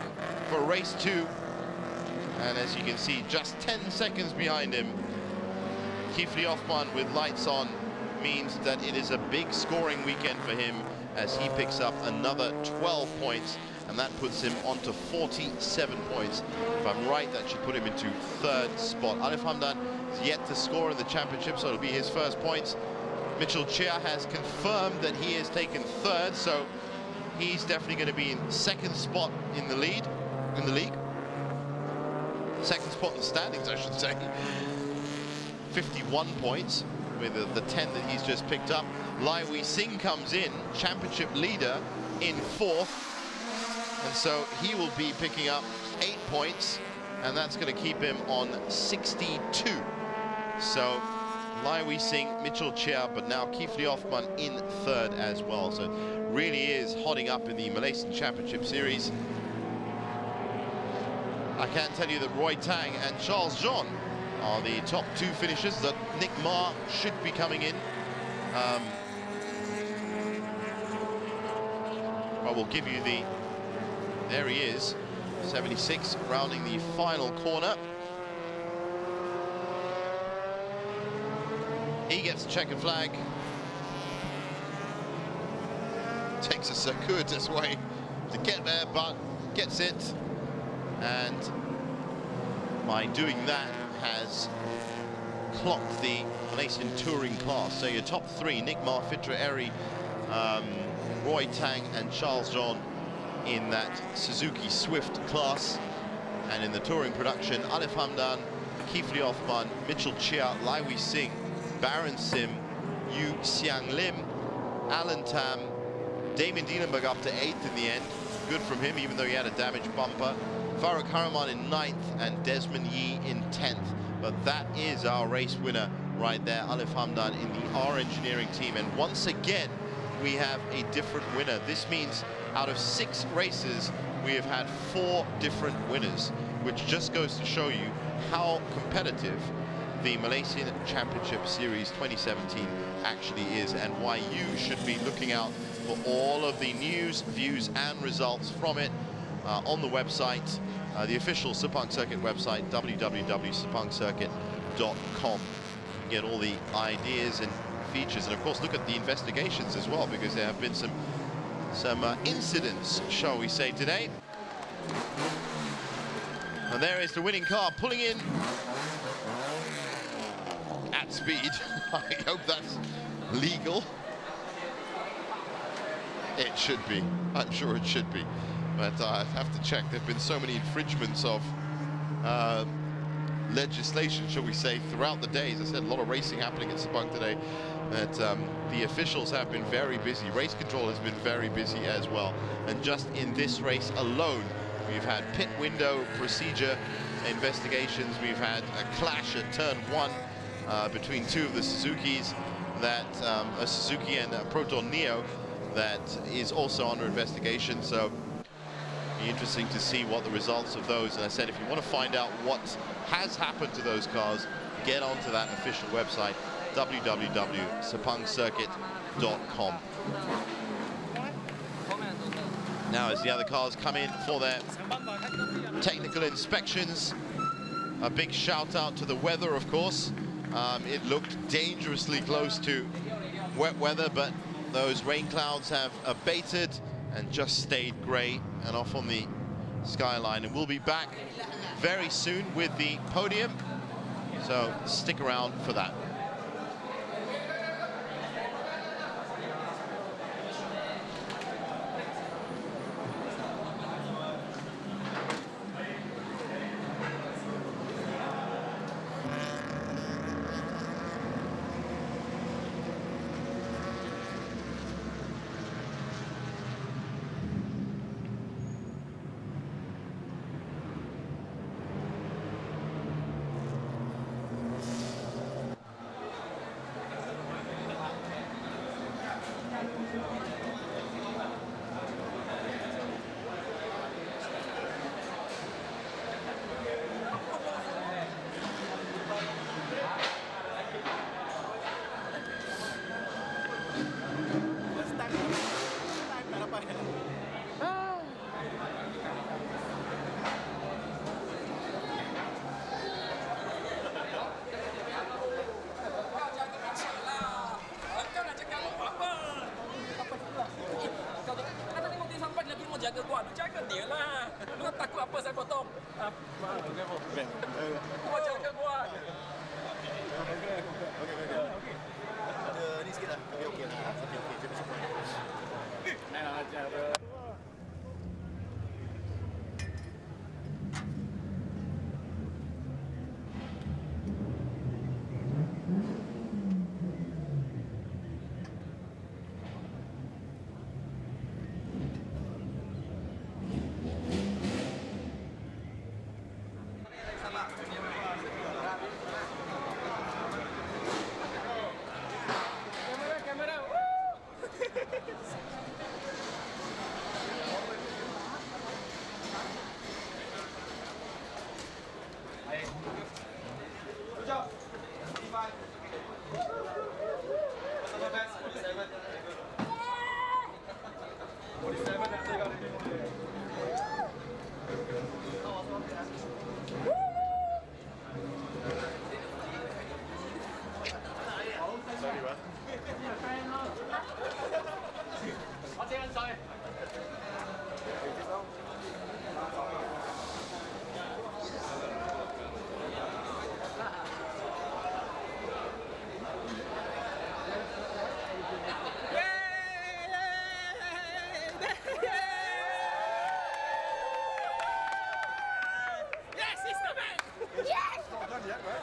for race 2. And as you can see, just 10 seconds behind him, Kifli Othman with lights on means that it is a big scoring weekend for him as he picks up another 12 points and that puts him onto 47 points. If I'm right, that should put him into 3rd spot. Alif Hamdan is yet to score in the championship, so it'll be his first points. Mitchell Chia has confirmed that he has taken 3rd, so he's definitely going to be in 2nd spot in the league. 2nd spot in the standings, I should say. 51 points with the 10 that he's just picked up. Lai Wei Sing comes in, championship leader, in 4th, and so he will be picking up 8 points, and that's going to keep him on 62. So Lai Wei Sing, Mitchell Chia, but now Kifli Othman in 3rd as well. So really is hotting up in the Malaysian Championship Series. I can tell you that Roy Tang and Charles Jean are the top 2 finishers, that Nick Ma should be coming in. I will give you the, there he is, 76, rounding the final corner. He gets a checkered flag. Takes a circuitous way to get there, but gets it. And by doing that, has clocked the Malaysian touring class. So your top 3, Nick Ma, Fitra Eri, Roy Tang and Charles Jean in that Suzuki Swift class. And in the touring production, Alif Hamdan, Kifli Othman, Mitchell Chia, Lai Wei Sing, Baron Sim, Yu Xiang Lim, Alan Tam, Damien Dienenberg up to 8th in the end. Good from him, even though he had a damaged bumper. Farooq Haraman in 9th and Desmond Yee in 10th. But that is our race winner right there, Alif Hamdan in the R Engineering team. And once again, we have a different winner. This means out of 6 races, we have had 4 different winners, which just goes to show you how competitive the Malaysian Championship Series 2017 actually is, and why you should be looking out for all of the news, views and results from it on the website, the official Sepang Circuit website, www.sepangcircuit.com. Get all the ideas and features, and of course look at the investigations as well, because there have been some incidents, shall we say, today. And there is the winning car pulling in at speed. I hope that's legal. It should be. I'm sure it should be. But I have to check. There have been so many infringements of legislation, shall we say, throughout the day. As I said, a lot of racing happening at Sepang today. But the officials have been very busy. Race control has been very busy as well. And just in this race alone, we've had pit window procedure investigations. We've had a clash at turn 1 between 2 of the Suzukis, that a Suzuki and a Proton Neo, that is also under investigation. So be interesting to see what the results of those. And I said, if you want to find out what has happened to those cars, get onto that official website, www.sepangcircuit.com. Now, as the other cars come in for their technical inspections, a big shout out to the weather, of course. It looked dangerously close to wet weather, but those rain clouds have abated and just stayed grey and off on the skyline. And we'll be back very soon with the podium, so stick around for that. Yelah, lu takut apa saya potong? Okey. Kau macam ke gua? Okey. Ada ni sikit lah, tapi okey lah. Okey, saya bersyukur. Nah, cara. Kamera. Good job. 55. That's the best. 47. 47, that's it. Sorry, what? Sorry. Yes, it's the man. Yes! Not done yet, right?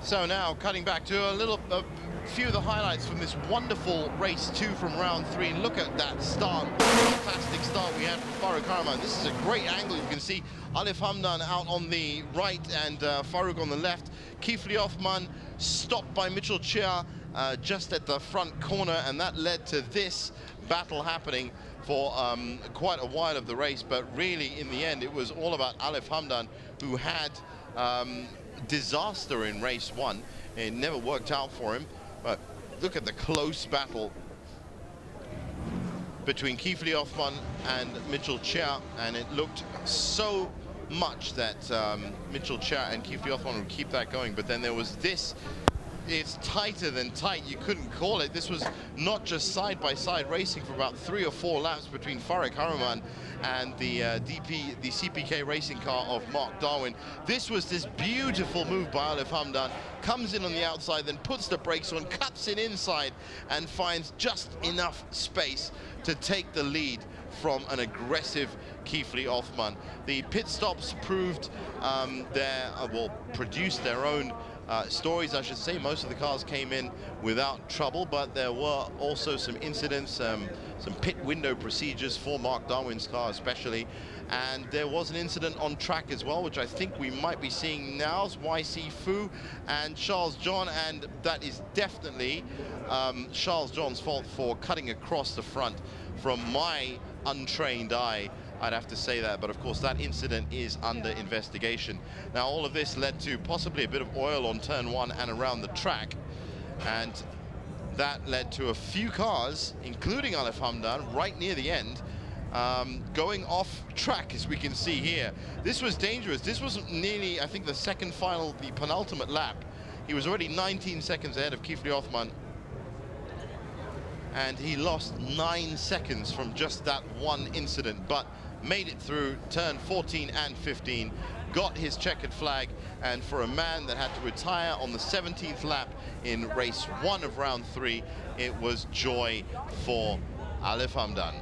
So now cutting back to a few of the highlights from this wonderful race 2 from round 3. Look at that start, fantastic start we had from Farooq Harman. This is a great angle. You can see Alif Hamdan out on the right and Farooq on the left. Kifli Othman stopped by Mitchell Chia just at the front corner, and that led to this battle happening for quite a while of the race. But really, in the end, it was all about Alif Hamdan, who had disaster in race 1. It never worked out for him, but look at the close battle between Kifli Othman and Mitchell Chia, and it looked so much that Mitchell Chia and Kifli Othman would keep that going, but then there was this. It's tighter than tight, you couldn't call it. This was not just side-by-side racing for about 3 or 4 laps between Farik Haruman and the CPK racing car of Mark Darwin. This was this beautiful move by Alif Hamdan, comes in on the outside, then puts the brakes on, cuts it inside, and finds just enough space to take the lead from an aggressive Kifli Othman. The pit stops proved produced their own stories, I should say. Most of the cars came in without trouble, but there were also some incidents, some pit window procedures for Mark Darwin's car especially, and there was an incident on track as well, which I think we might be seeing now. YC Fu and Charles John, and that is definitely Charles John's fault for cutting across the front. From my untrained eye, I'd have to say that, but of course that incident is under investigation. Now all of this led to possibly a bit of oil on turn 1 and around the track, and that led to a few cars, including Alif Hamdan, right near the end, going off track, as we can see here. This was dangerous. This was nearly, I think, the penultimate lap. He was already 19 seconds ahead of Kifli Othman, and he lost 9 seconds from just that one incident, but made it through turn 14 and 15, got his checkered flag, and for a man that had to retire on the 17th lap in race 1 of round 3, it was joy for Alif Hamdan.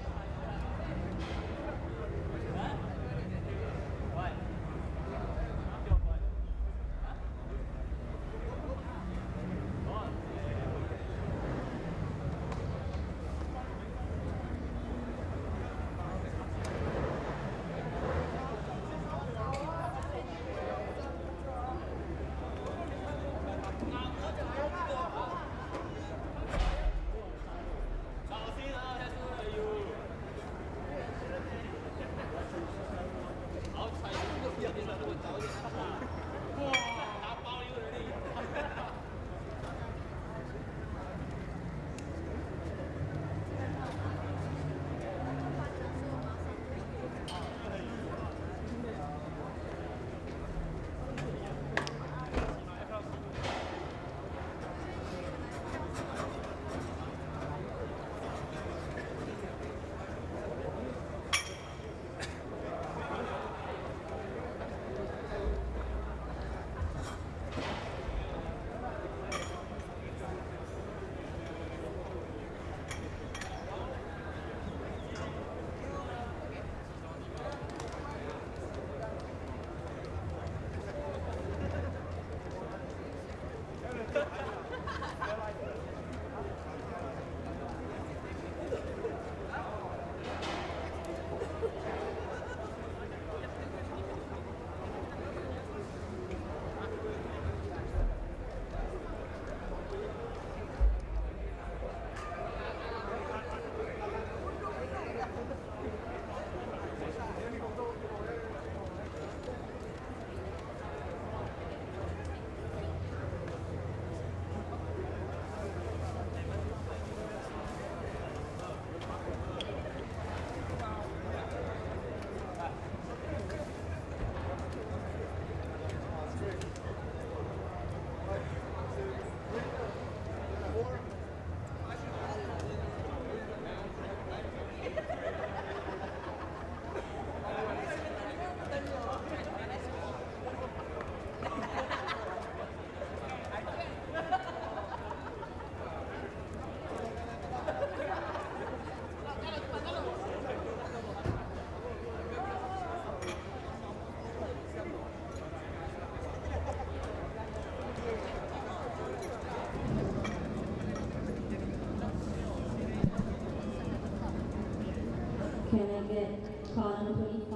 Can I get car number 25,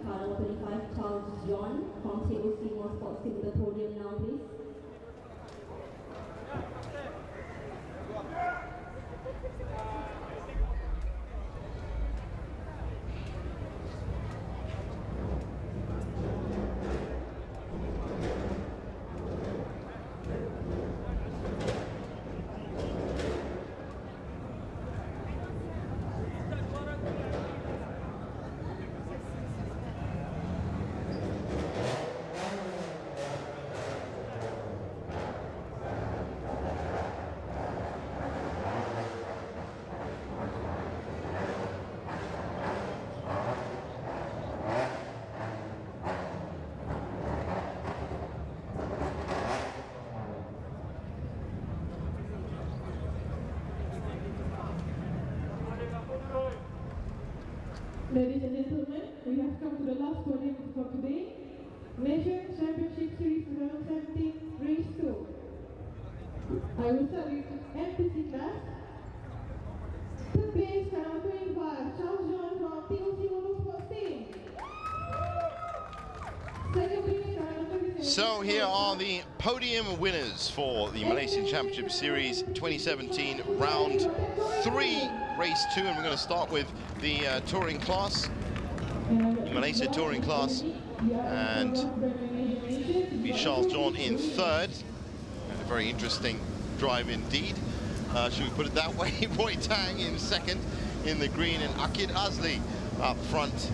car number 25, Charles John from TOC Motorsports to the podium now, please? Ladies and gentlemen, we have come to the last podium for today. Malaysia Championship Series 2017, Race 2. I will start with MPC class. Third place, car number 25, Charles John from TOC Motorsports team. Second place, car number 37. So here are the podium winners for the Malaysian Championship Series 2017, round 3, race 2, and we're going to start with the touring class, the Malaysia touring class, and be Charles John in third. A very interesting drive indeed, should we put it that way. Roy Tang in second in the green, and Akid Azli up front.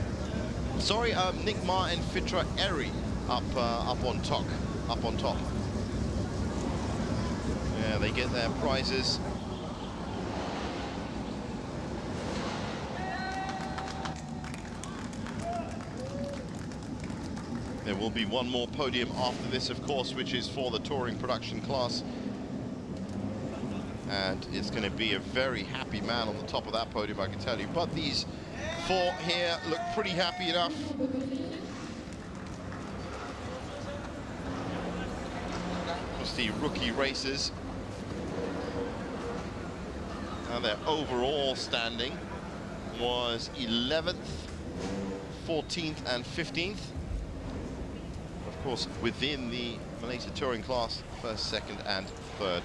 Sorry, Nick Ma and Fitra Eri up on top. Yeah, they get their prizes. There will be one more podium after this, of course, which is for the touring production class. And it's going to be a very happy man on the top of that podium, I can tell you. But these four here look pretty happy enough. Just the rookie racers. Now their overall standing was 11th, 14th and 15th. Of course, within the Malaysia touring class, first, second and third.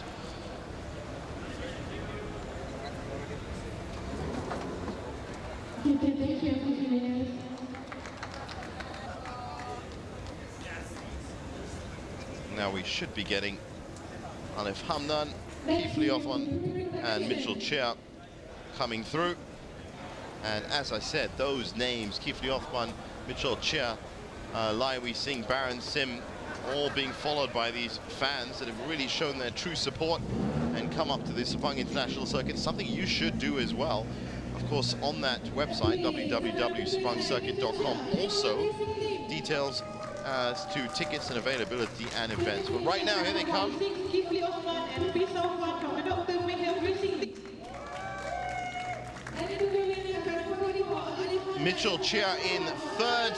Now we should be getting Alif Hamdan, Kifli Othman and Mitchell Chia coming through. And as I said, those names, Kifli Othman, Mitchell Chia, Lai Wee Singh, Baron Sim, all being followed by these fans that have really shown their true support and come up to the Sepang International Circuit, something you should do as well. Of course, on that website, www.sepangcircuit.com, also details as to tickets and availability and events. But right now, here they come. Mitchell Chia in third.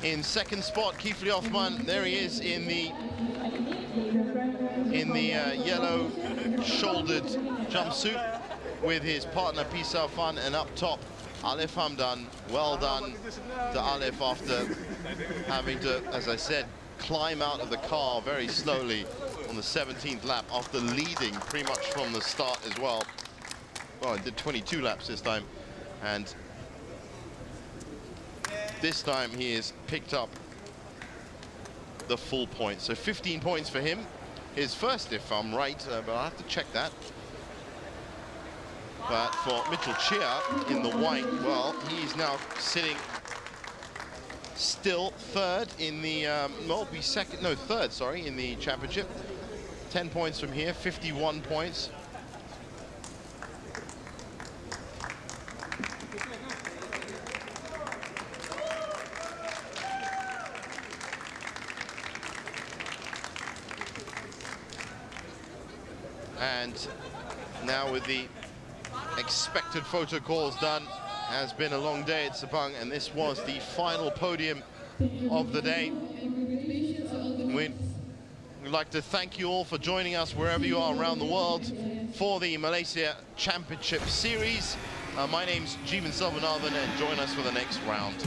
In second spot, Kifli Othman, there he is in the yellow shouldered jumpsuit with his partner Pisau Fan, and up top Alif Hamdan. Well done to Alif after having to, as I said, climb out of the car very slowly on the 17th lap after leading pretty much from the start as well. Well, it did 22 laps this time, and this time he has picked up the full points. So 15 points for him. His first, if I'm right, but I'll have to check that. But for Mitchell Chia in the white, well, he's now sitting still third in the, third, sorry, in the championship. 10 points from here, 51 points. And now with the expected photo calls done, has been a long day at Sepang, and this was the final podium of the day. We'd like to thank you all for joining us wherever you are around the world for the Malaysia Championship Series. My name's Jeevan Selvanathan, and join us for the next round.